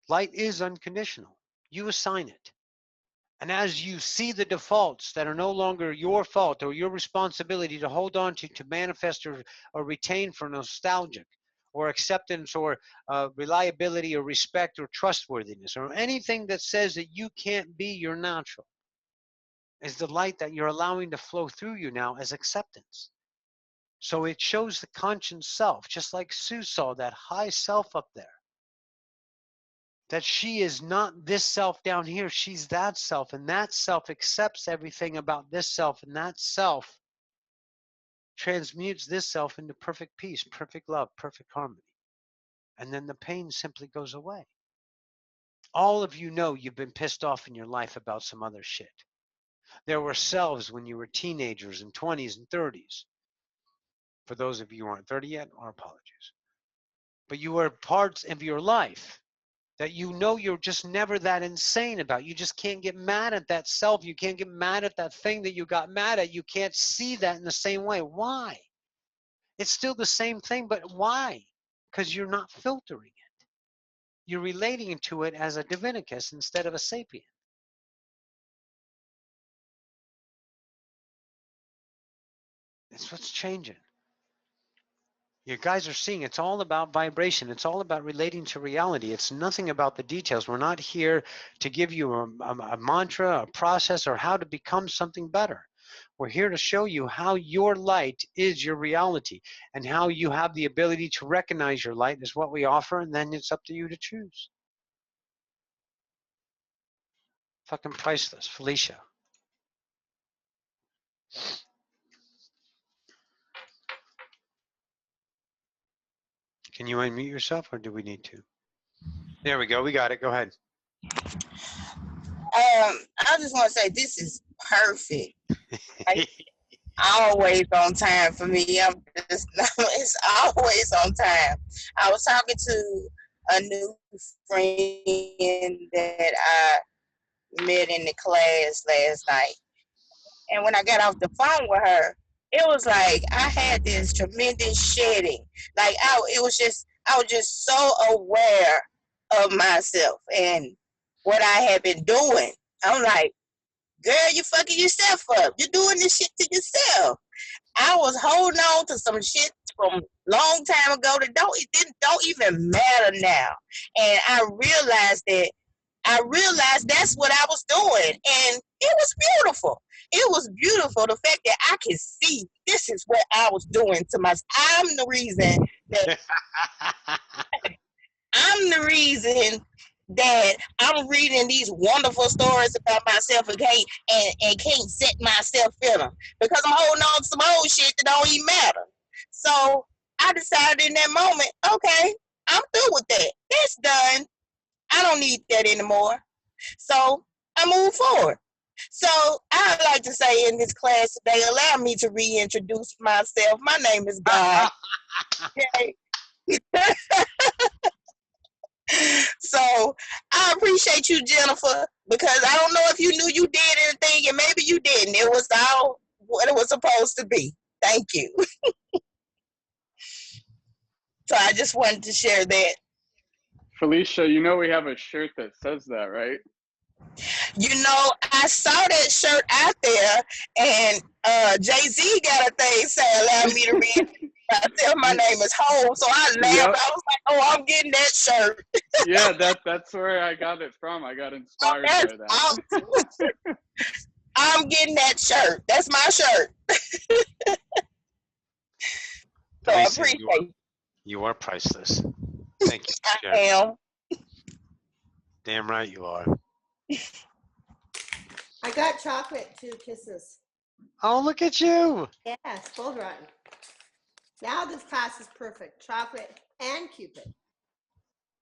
Light is unconditional. You assign it. And as you see the defaults that are no longer your fault or your responsibility to hold on to manifest or retain for nostalgic or acceptance or reliability or respect or trustworthiness or anything that says that you can't be your natural, is the light that you're allowing to flow through you now as acceptance. So it shows the conscious self, just like Sue saw that high self up there. That she is not this self down here, she's that self, and that self accepts everything about this self, and that self transmutes this self into perfect peace, perfect love, perfect harmony. And then the pain simply goes away. All of you know you've been pissed off in your life about some other shit. There were selves when you were teenagers and 20s and 30s. For those of you who aren't 30 yet, our apologies. But you were parts of your life that you know you're just never that insane about. You just can't get mad at that self. You can't get mad at that thing that you got mad at. You can't see that in the same way. Why? It's still the same thing, but why? Because you're not filtering it. You're relating to it as a Divinicus instead of a sapient. That's what's changing. You guys are seeing it's all about vibration. It's all about relating to reality. It's nothing about the details. We're not here to give you a mantra, a process, or how to become something better. We're here to show you how your light is your reality and how you have the ability to recognize your light is what we offer, and then it's up to you to choose. Fucking priceless. Felicia. Can you unmute yourself, or do we need to? There we go. We got it. Go ahead. I just want to say this is perfect. Like, always on time for me. I'm just it's always on time. I was talking to a new friend that I met in the class last night, and when I got off the phone with her, it was like I had this tremendous shedding. Like I was just so aware of myself and what I had been doing. I'm like, girl, you fucking yourself up. You're doing this shit to yourself. I was holding on to some shit from long time ago that don't even matter now. And I realized that's what I was doing. And it was beautiful. It was beautiful. The fact that I could see this is what I was doing to myself. I'm the reason that I'm reading these wonderful stories about myself and can't set myself in them because I'm holding on to some old shit that don't even matter. So I decided in that moment, okay, I'm through with that. That's done. I don't need that anymore. So I move forward. So I'd like to say in this class today, allow me to reintroduce myself. My name is God. Okay. So I appreciate you, Jennifer, because I don't know if you knew you did anything, and maybe you didn't. It was all what it was supposed to be. Thank you. So I just wanted to share that. Felicia, you know we have a shirt that says that, right? You know, I saw that shirt out there, and Jay-Z got a thing saying, allow me to read. I tell my name is Home, so I laughed. Yep. I was like, oh, I'm getting that shirt. Yeah, that's where I got it from. I got inspired by that. Awesome. I'm getting that shirt. That's my shirt. So I appreciate you are priceless. Thank you. I am. Damn right you are. I got chocolate too, kisses. Oh, look at you. Yes, both rotten. Now this class is perfect. Chocolate and Cupid.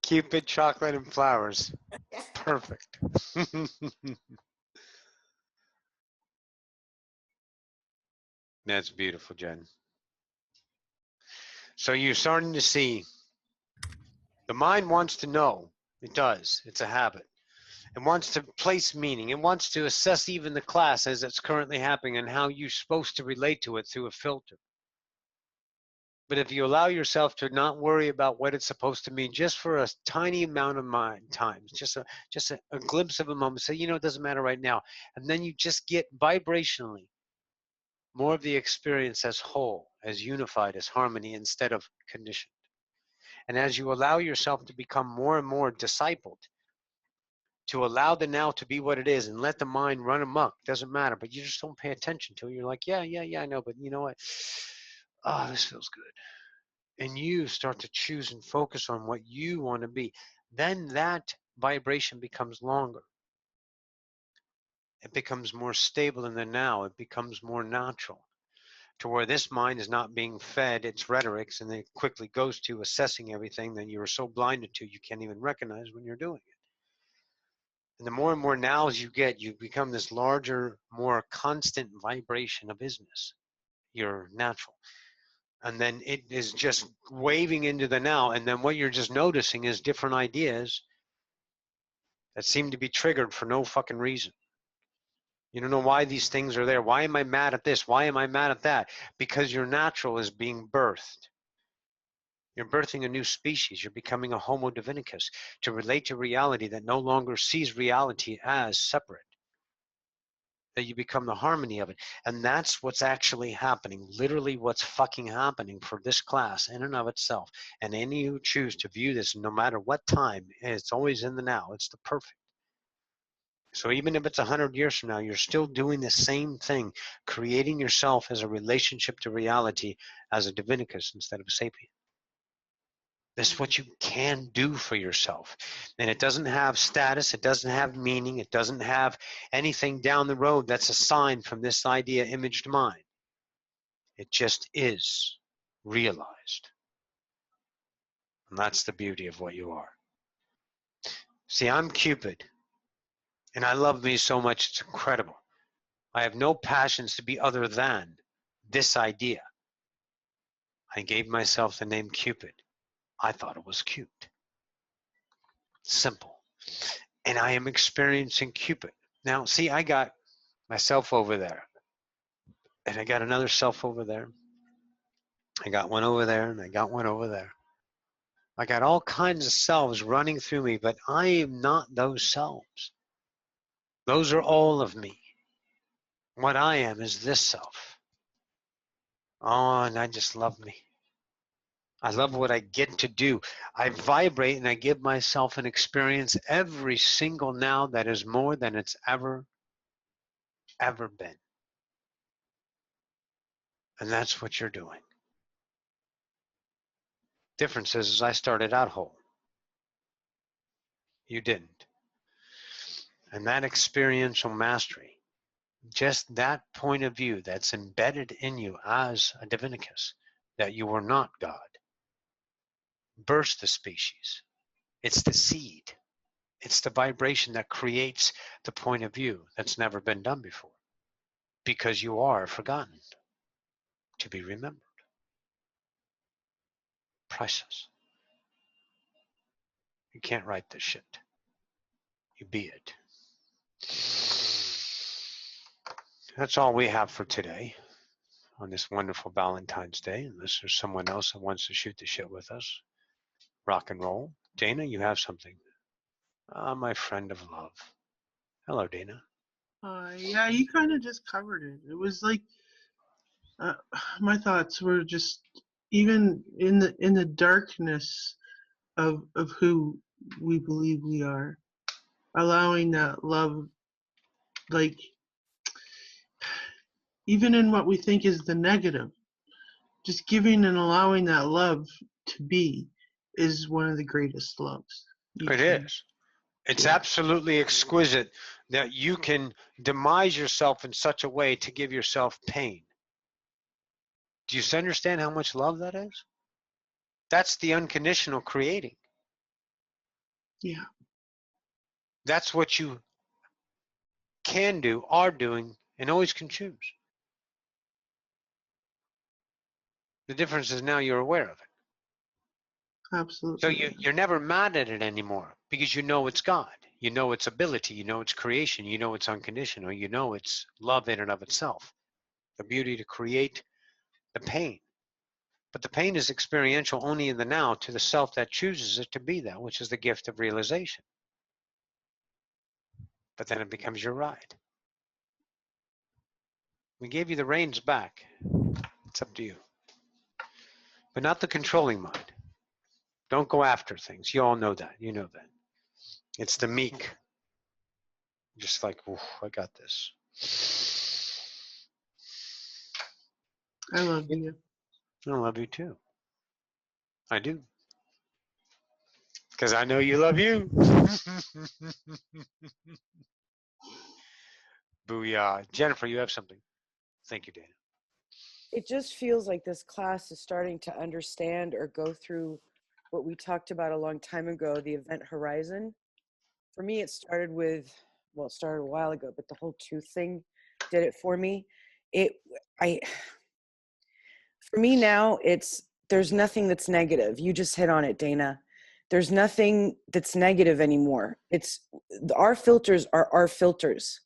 Cupid, chocolate, and flowers. Perfect. That's beautiful, Jen. So you're starting to see the mind wants to know. It does. It's a habit. It wants to place meaning. It wants to assess even the class as it's currently happening and how you're supposed to relate to it through a filter. But if you allow yourself to not worry about what it's supposed to mean just for a tiny amount of time, just a glimpse of a moment, say, you know, it doesn't matter right now. And then you just get vibrationally more of the experience as whole, as unified, as harmony instead of conditioned. And as you allow yourself to become more and more discipled, to allow the now to be what it is and let the mind run amok, doesn't matter, but you just don't pay attention to it. You're like, yeah, I know, but you know what? Oh, this feels good. And you start to choose and focus on what you want to be. Then that vibration becomes longer. It becomes more stable in the now. It becomes more natural to where this mind is not being fed its rhetorics and it quickly goes to assessing everything that you're so blinded to you can't even recognize when you're doing it. And the more and more nows you get, you become this larger, more constant vibration of isness. You're natural. And then it is just waving into the now. And then what you're just noticing is different ideas that seem to be triggered for no fucking reason. You don't know why these things are there. Why am I mad at this? Why am I mad at that? Because your natural is being birthed. You're birthing a new species. You're becoming a Homo divinicus to relate to reality that no longer sees reality as separate, that you become the harmony of it. And that's what's actually happening, literally what's fucking happening for this class in and of itself. And any who choose to view this, no matter what time, it's always in the now. It's the perfect. So even if it's 100 years from now, you're still doing the same thing, creating yourself as a relationship to reality as a divinicus instead of a sapient. This is what you can do for yourself. And it doesn't have status, it doesn't have meaning, it doesn't have anything down the road that's assigned from this idea imaged mind. It just is realized. And that's the beauty of what you are. See, I'm Cupid, and I love me so much, it's incredible. I have no passions to be other than this idea. I gave myself the name Cupid. I thought it was cute. Simple. And I am experiencing Cupid. Now, see, I got myself over there. And I got another self over there. I got one over there, and I got one over there. I got all kinds of selves running through me, but I am not those selves. Those are all of me. What I am is this self. Oh, and I just love me. I love what I get to do. I vibrate and I give myself an experience every single now that is more than it's ever been. And that's what you're doing. Difference is I started out whole. You didn't. And that experiential mastery, just that point of view that's embedded in you as a divinicus, that you are not God, burst the species. It's the seed. It's the vibration that creates the point of view that's never been done before. Because you are forgotten, to be remembered. Priceless. You can't write this shit. You be it. That's all we have for today on this wonderful Valentine's Day, unless there's someone else that wants to shoot the shit with us. Rock and roll. Dana, you have something. My friend of love. Hello, Dana. Yeah, you kind of just covered it. It was like my thoughts were just even in the darkness of who we believe we are, allowing that love, like even in what we think is the negative, just giving and allowing that love to be is one of the greatest loves. It is. It's absolutely exquisite that you can demise yourself in such a way to give yourself pain. Do you understand how much love that is? That's the unconditional creating. Yeah. That's what you can do, are doing, and always can choose. The difference is now you're aware of it. Absolutely. So you're never mad at it anymore because you know it's God. You know its ability. You know its creation. You know it's unconditional. You know it's love in and of itself. The beauty to create the pain. But the pain is experiential only in the now to the self that chooses it to be that, which is the gift of realization. But then it becomes your ride. We gave you the reins back. It's up to you. But not the controlling mind. Don't go after things. You all know that. You know that. It's the meek. Just like, I got this. I love you. I love you too. I do. Because I know you love you. Booyah. Jennifer, you have something. Thank you, Dana. It just feels like this class is starting to understand or go through what we talked about a long time ago, the event horizon. For me, it started it started a while ago, but the whole truth thing did it for me. For me now, there's nothing that's negative. You just hit on it, Dana. There's nothing that's negative anymore. Our filters are our filters.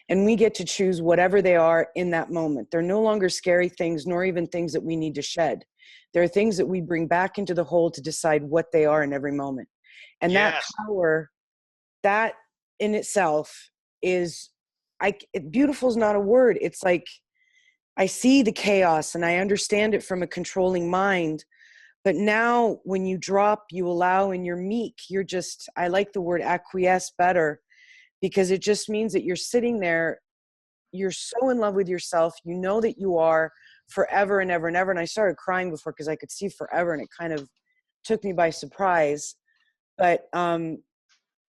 And we get to choose whatever they are in that moment. They're no longer scary things, nor even things that we need to shed. There are things that we bring back into the whole to decide what they are in every moment. And that Yes. power, that in itself is, beautiful is not a word. It's like, I see the chaos and I understand it from a controlling mind. But now when you drop, you allow, and you're meek, you're just, I like the word acquiesce better, because it just means that you're sitting there, you're so in love with yourself, you know that you are forever and ever and ever. And I started crying before because I could see forever, and it kind of took me by surprise. But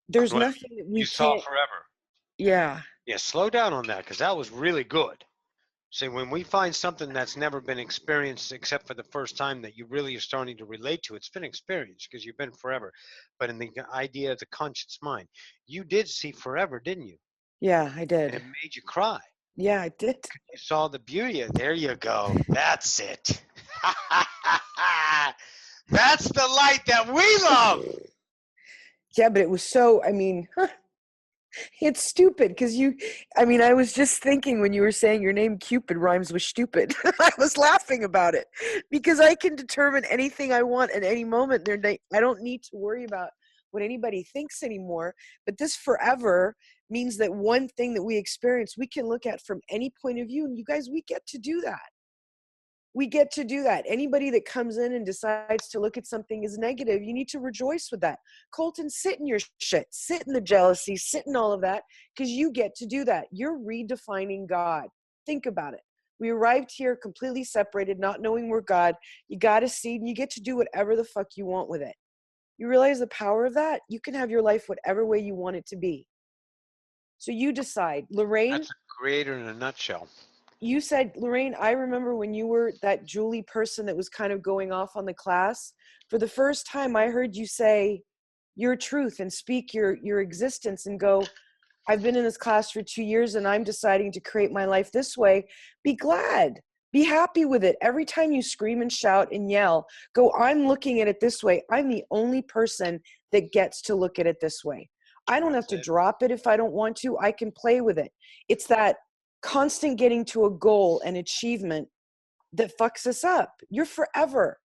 there's Well, nothing that we you saw can't. forever. Yeah. Yeah, slow down on that, because that was really good. See, when we find something that's never been experienced except for the first time that you really are starting to relate to, it's been experienced because you've been forever. But in the idea of the conscious mind, you did see forever, didn't you? Yeah, I And did. it made you cry. Yeah, I did. You saw the beauty of it. There you go. That's it. That's the light that we love. Yeah, but it was so, I mean, it's stupid because I was just thinking when you were saying your name Cupid rhymes with stupid. I was laughing about it because I can determine anything I want at any moment. I don't need to worry about what anybody thinks anymore. But this forever means that one thing that we experience, we can look at from any point of view. And you guys, we get to do that. We get to do that. Anybody that comes in and decides to look at something as negative, you need to rejoice with that. Colton, sit in your shit, sit in the jealousy, sit in all of that, because you get to do that. You're redefining God. Think about it. We arrived here completely separated, not knowing we're God. You got a seed, and you get to do whatever the fuck you want with it. You realize the power of that? You can have your life whatever way you want it to be. So you decide. Lorraine? That's a creator in a nutshell. You said, Lorraine, I remember when you were that Julie person that was kind of going off on the class. For the first time, I heard you say your truth and speak your existence and go, I've been in this class for 2 years and I'm deciding to create my life this way. Be glad. Be happy with it. Every time you scream and shout and yell, go, I'm looking at it this way. I'm the only person that gets to look at it this way. I don't have to drop it if I don't want to. I can play with it. It's that constant getting to a goal and achievement that fucks us up. You're forever.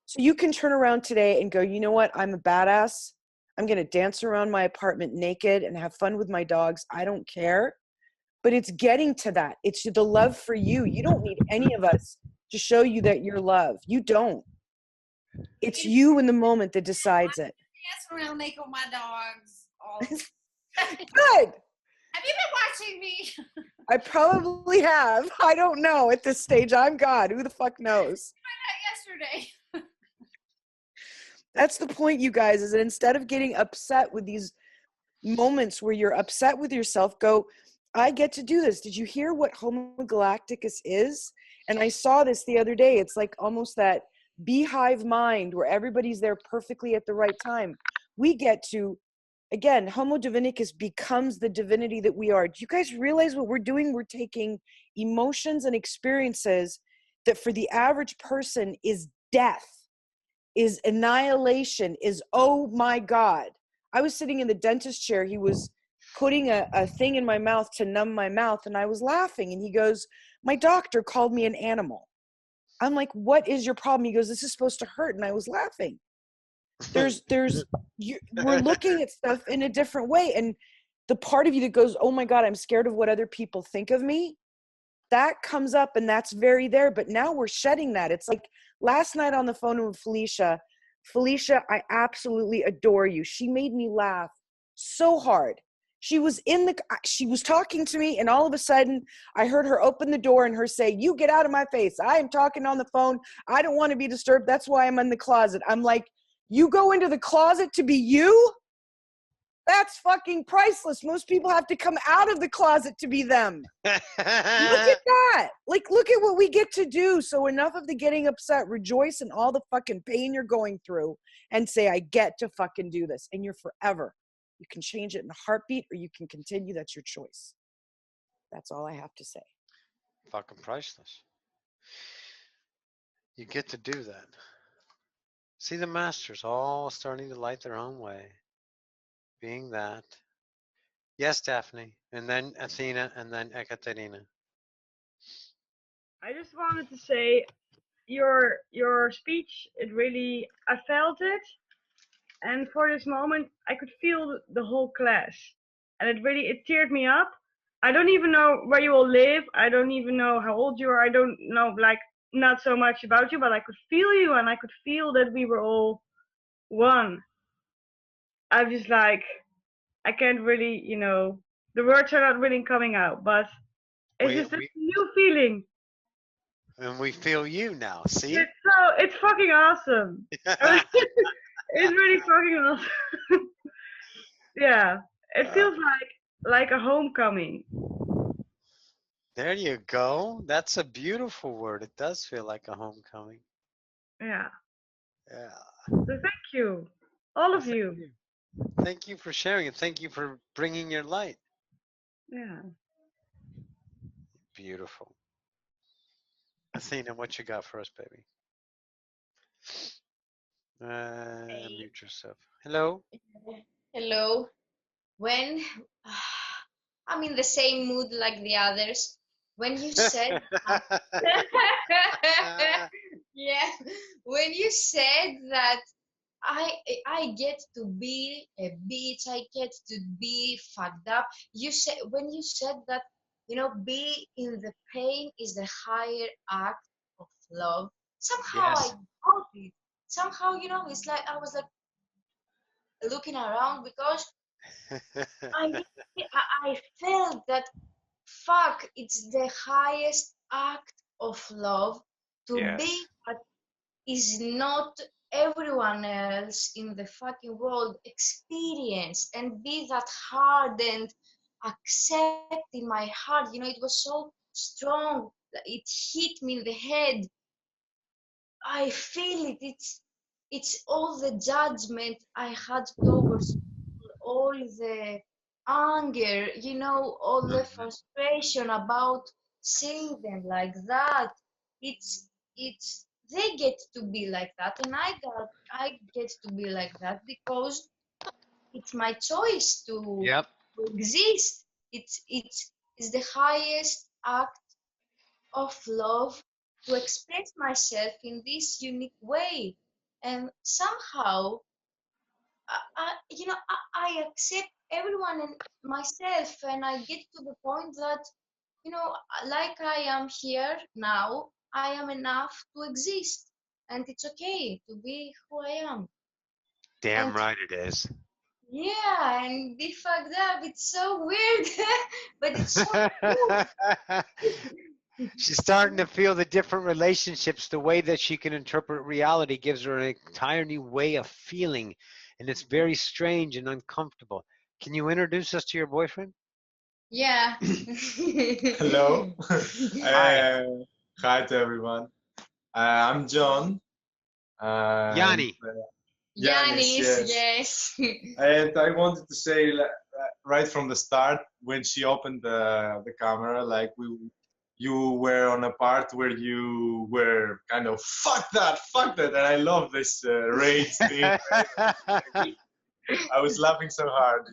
So you can turn around today and go, you know what? I'm a badass. I'm going to dance around my apartment naked and have fun with my dogs. I don't care. But it's getting to that. It's the love for you. You don't need any of us to show you that you're loved. You don't. It's you in the moment that decides it. Dance around naked with my dogs. All Good. Have you been watching me? I probably have. I don't know at this stage. I'm God. Who the fuck knows? Yesterday. That's the point, you guys, is that instead of getting upset with these moments where you're upset with yourself, go, I get to do this. Did you hear what Homo Galacticus is? And I saw this the other day. It's like almost that beehive mind where everybody's there perfectly at the right time. We get to, again, Homo Divinicus becomes the divinity that we are. Do you guys realize what we're doing? We're taking emotions and experiences that for the average person is death, is annihilation, is, oh my God. I was sitting in the dentist chair. He was putting a thing in my mouth to numb my mouth, and I was laughing. And he goes, my doctor called me an animal. I'm like, what is your problem? He goes, this is supposed to hurt. And I was laughing. We're looking at stuff in a different way. And the part of you that goes, oh my God, I'm scared of what other people think of me, that comes up and that's very there. But now we're shedding that. It's like last night on the phone with Felicia, I absolutely adore you. She made me laugh so hard. She was talking to me, and all of a sudden I heard her open the door and her say, you get out of my face. I am talking on the phone. I don't want to be disturbed. That's why I'm in the closet. I'm like, you go into the closet to be you? That's fucking priceless. Most people have to come out of the closet to be them. Look at that. Like, look at what we get to do. So enough of the getting upset. Rejoice in all the fucking pain you're going through and say, I get to fucking do this. And you're forever. You can change it in a heartbeat or you can continue. That's your choice. That's all I have to say. Fucking priceless. You get to do that. See the masters all starting to light their own way. Being that. Yes, Daphne. And then Athena and then Ekaterina. I just wanted to say, your speech, it really, I felt it, and for this moment I could feel the whole class, and it teared me up. I don't even know where you all live. I don't even know how old you are. I don't know, like, not so much about you, but I could feel you, and I could feel that we were all one. I'm just like, I can't really, the words are not really coming out, but it's just a new feeling. And we feel you now. See? It's fucking awesome. It's really fucking awesome. Yeah, it feels like a homecoming. There you go. That's a beautiful word. It does feel like a homecoming. Yeah. Yeah. So thank you, all of you. Thank you for sharing it. Thank you for bringing your light. Yeah. Beautiful. Athena, what you got for us, baby? Mute yourself. Hello. Hello. When I'm in the same mood like the others, when you said, yeah, when you said that I get to be a bitch, I get to be fucked up. When you said that, be in the pain is the higher act of love. Somehow I Yes. got it. Somehow, it's like I was like looking around because I felt that, fuck, it's the highest act of love to Yes. be what is not everyone else in the fucking world experience, and be that hard and accept in my heart. It was so strong. It hit me in the head. I feel it. It's all the judgment I had towards all the anger, all the frustration about seeing them like that. It's they get to be like that, and I get to be like that because it's my choice to Yep. exist. It's the highest act of love to express myself in this unique way, and somehow I accept everyone and myself, and I get to the point that, like I am here now, I am enough to exist, and it's okay to be who I am. Damn And right it is. yeah, and be fucked up. It's so weird, but it's so cool. She's starting to feel the different relationships, the way that she can interpret reality gives her an entire new way of feeling, and it's very strange and uncomfortable. Can you introduce us to your boyfriend? Yeah. Hello. Hi. Hi to everyone. I'm John. Yanni. Yanis, Yes. And I wanted to say right from the start, when she opened the camera, like you were on a part where you were kind of fuck that, and I love this rage thing. I was laughing so hard.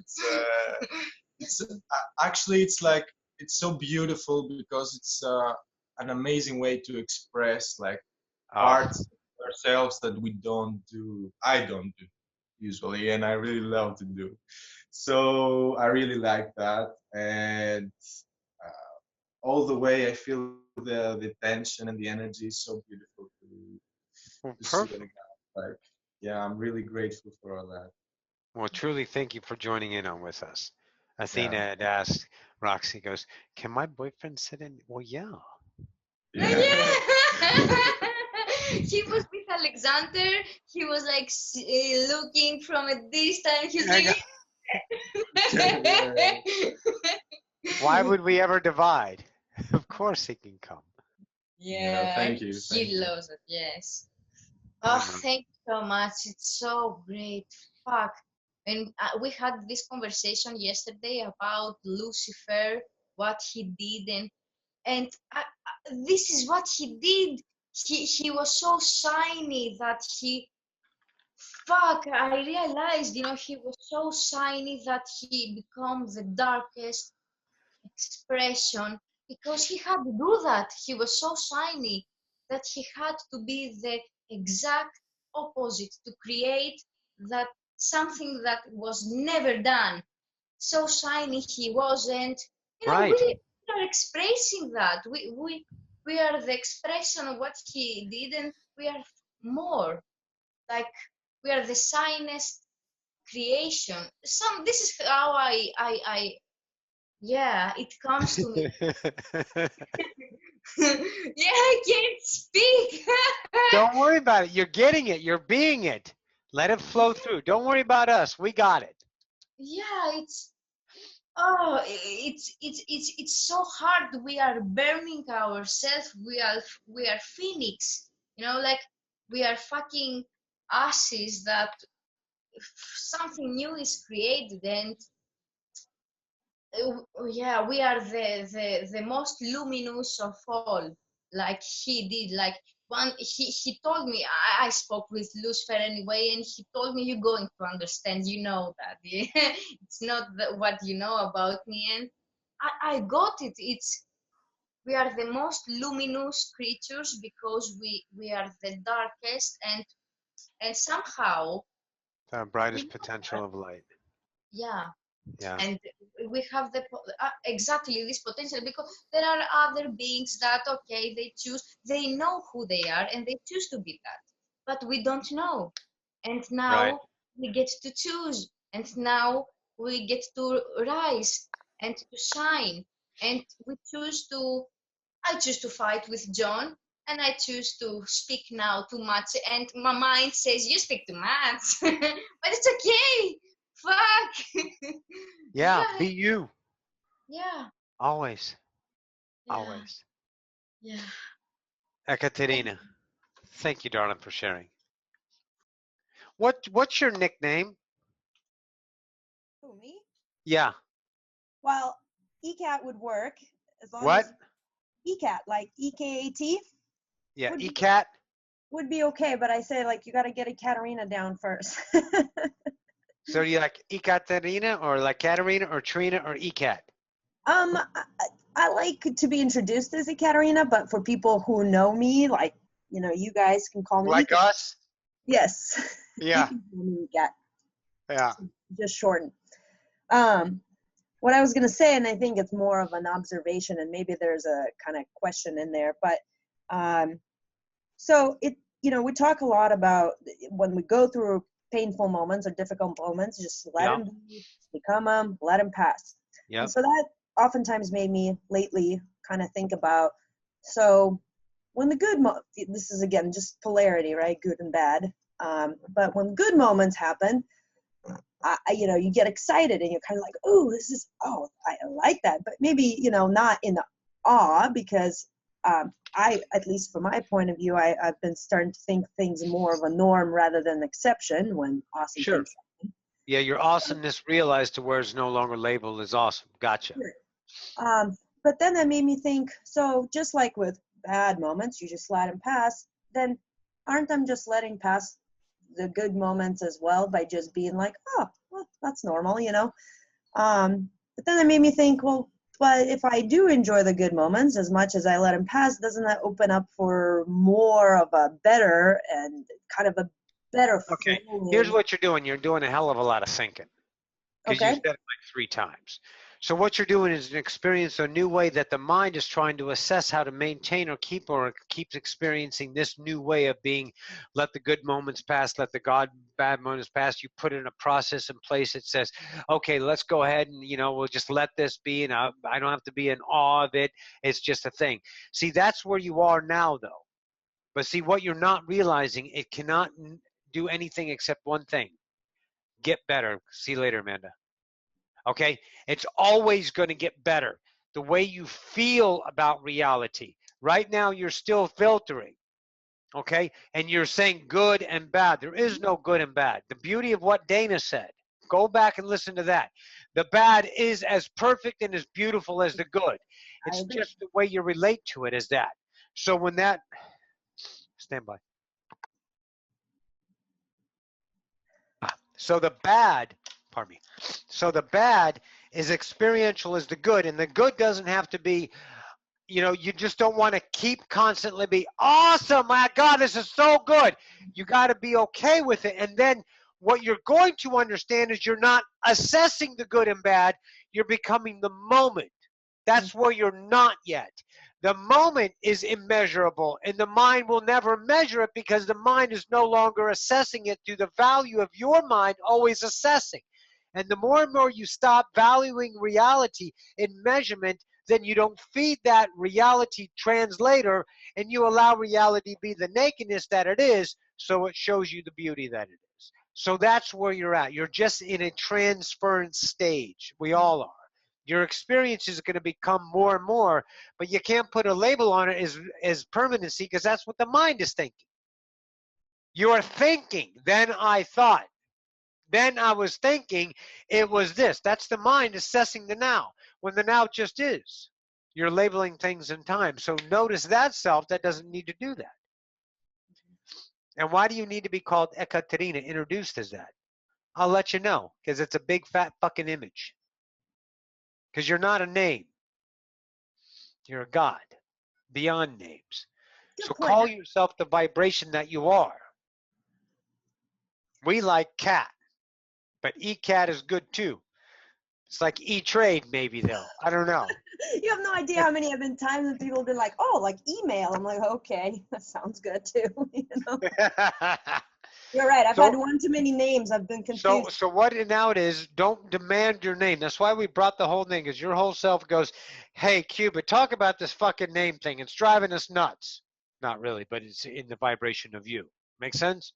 It's actually it's so beautiful because it's an amazing way to express like parts of ourselves that I don't do usually, and I really love to do. So I really like that, and all the way I feel the tension and the energy is so beautiful to see it again. Like, yeah, I'm really grateful for all that. Well, truly, thank you for joining in on with us. Athena had asked Roxy, goes, "Can my boyfriend sit in?" Well, yeah. Yeah. He was with Alexander. He was like looking from a distance. He's like, Why would we ever divide? Of course he can come. yeah, thank you. He loves it. Yes. Oh, thank you so much. It's so great. Fuck. And we had this conversation yesterday about Lucifer, what he did, and this is what he did. He was so shiny that I realized, he was so shiny that he became the darkest expression because he had to do that. He was so shiny. that he had to be the exact opposite to create that something that was never done. So shiny he wasn't. You know, Right. we are expressing that. We are the expression of what he did, and we are more. Like, we are the shiniest creation. This is how I yeah, it comes to me. Yeah, I can't speak. Don't worry about it. You're getting it. You're being it. Let it flow through. Don't worry about us. We got it. Yeah, it's so hard. We are burning ourselves. We are phoenix. You know, like we are fucking ashes that something new is created, and yeah, we are the most luminous of all. Like he did. Like he told me. I spoke with Lucifer anyway, and he told me, you're going to understand. You know that. It's not what you know about me, and I got it. We are the most luminous creatures because we are the darkest, and somehow The brightest potential of light. yeah. Yeah. And we have exactly this potential, because there are other beings that, okay, they know who they are and they choose to be that, but we don't know, and now Right. we get to choose, and now we get to rise and to shine, and I choose to fight with John, and I choose to speak now too much, and my mind says you speak too much. But it's okay. Fuck. Yeah. Yeah. Be you. Yeah. Always. Yeah. Always. Yeah. Ekaterina, thank you, darling, for sharing. What's your nickname? Who, me? Yeah. Well, ECAT would work as long What? as ECAT, like EKAT. Yeah. Would be, ECAT. would be okay, but I say like you got to get a Katarina down first. So do you like Ekaterina or like Katerina or Trina or ECAT? I like to be introduced as a Katarina, but for people who know me, like you guys can call me Like ECAT. us? Yes. Yeah. You can call me ECAT. Yeah. Just shorten. What I was going to say, and I think it's more of an observation, and maybe there's a kind of question in there, but so we talk a lot about when we go through painful moments or difficult moments, just let them be, become them, let them pass. Yep. And so that oftentimes made me lately kind of think about, so when the this is again just polarity, right? Good and bad. But when good moments happen, you get excited and you're kind of like, oh, I like that. But maybe, not in awe, because at least from my point of view, I've been starting to think things more of a norm rather than exception when awesome Sure. things happen. Yeah, your awesomeness realized to where it's no longer labeled as awesome. Gotcha. Sure. But then that made me think, so just like with bad moments, you just let them pass, then aren't them just letting pass the good moments as well by just being like, oh, well, that's normal, But then it made me think, well, but if I do enjoy the good moments as much as I let them pass, doesn't that open up for more of a better and kind of a better Okay. feeling? Here's what you're doing. You're doing a hell of a lot of thinking. Because you said it like 3 times. So what you're doing is an experience a new way that the mind is trying to assess how to maintain or keeps experiencing this new way of being. Let the good moments pass, let the bad moments pass. You put in a process in place that says, okay, let's go ahead and we'll just let this be, and I don't have to be in awe of it. It's just a thing. See, that's where you are now, though. But see, what you're not realizing, it cannot do anything except one thing: get better. See you later, Amanda. Okay? It's always going to get better. The way you feel about reality. Right now, you're still filtering. Okay? And you're saying good and bad. There is no good and bad. The beauty of what Dana said. Go back and listen to that. The bad is as perfect and as beautiful as the good. It's just the way you relate to it as that. So when that... Stand by. So the bad... Pardon me. So the bad is experiential as the good, and the good doesn't have to be you know, you just don't want to keep constantly be awesome. My God, this is so good. You got to be okay with it. And then what you're going to understand is you're not assessing the good and bad. You're becoming the moment. That's where you're not yet. The moment is immeasurable, and the mind will never measure it because the mind is no longer assessing it through the value of your mind always assessing. And the more and more you stop valuing reality in measurement, then you don't feed that reality translator, and you allow reality to be the nakedness that it is, so it shows you the beauty that it is. So that's where you're at. You're just in a transference stage. We all are. Your experience is going to become more and more, but you can't put a label on it as permanency because that's what the mind is thinking. You're thinking, then I thought. Then I was thinking it was this. That's the mind assessing the now, when the now just is. You're labeling things in time. So notice that self that doesn't need to do that. And why do you need to be called Ekaterina, introduced as that? I'll let you know, because it's a big fat fucking image. Because you're not a name. You're a God, beyond names. So call yourself the vibration that you are. We like cat, but E-cat is good too. It's like E-Trade maybe though. I don't know. You have no idea how many times that people have been like, oh, like email. I'm like, okay, that sounds good too. You know? You're right. I've had one too many names. I've been confused. So what now it is, don't demand your name. That's why we brought the whole thing, because your whole self goes, hey, Cupid, talk about this fucking name thing. It's driving us nuts. Not really, but it's in the vibration of you. Make sense?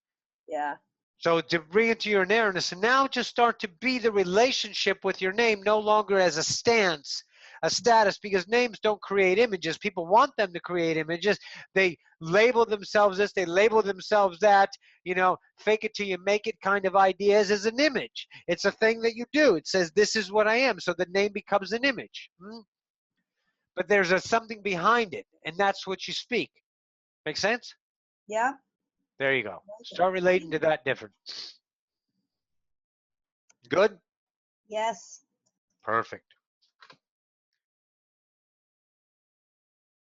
Yeah. So to bring it to your awareness, and now just start to be the relationship with your name, no longer as a stance, a status, because names don't create images. People want them to create images. They label themselves this, they label themselves that, you know, fake it till you make it kind of ideas as an image. It's a thing that you do. It says, this is what I am. So the name becomes an image. But there's something behind it, and that's what you speak. Make sense? Yeah. There you go. Start relating to that different. Good? Yes. Perfect.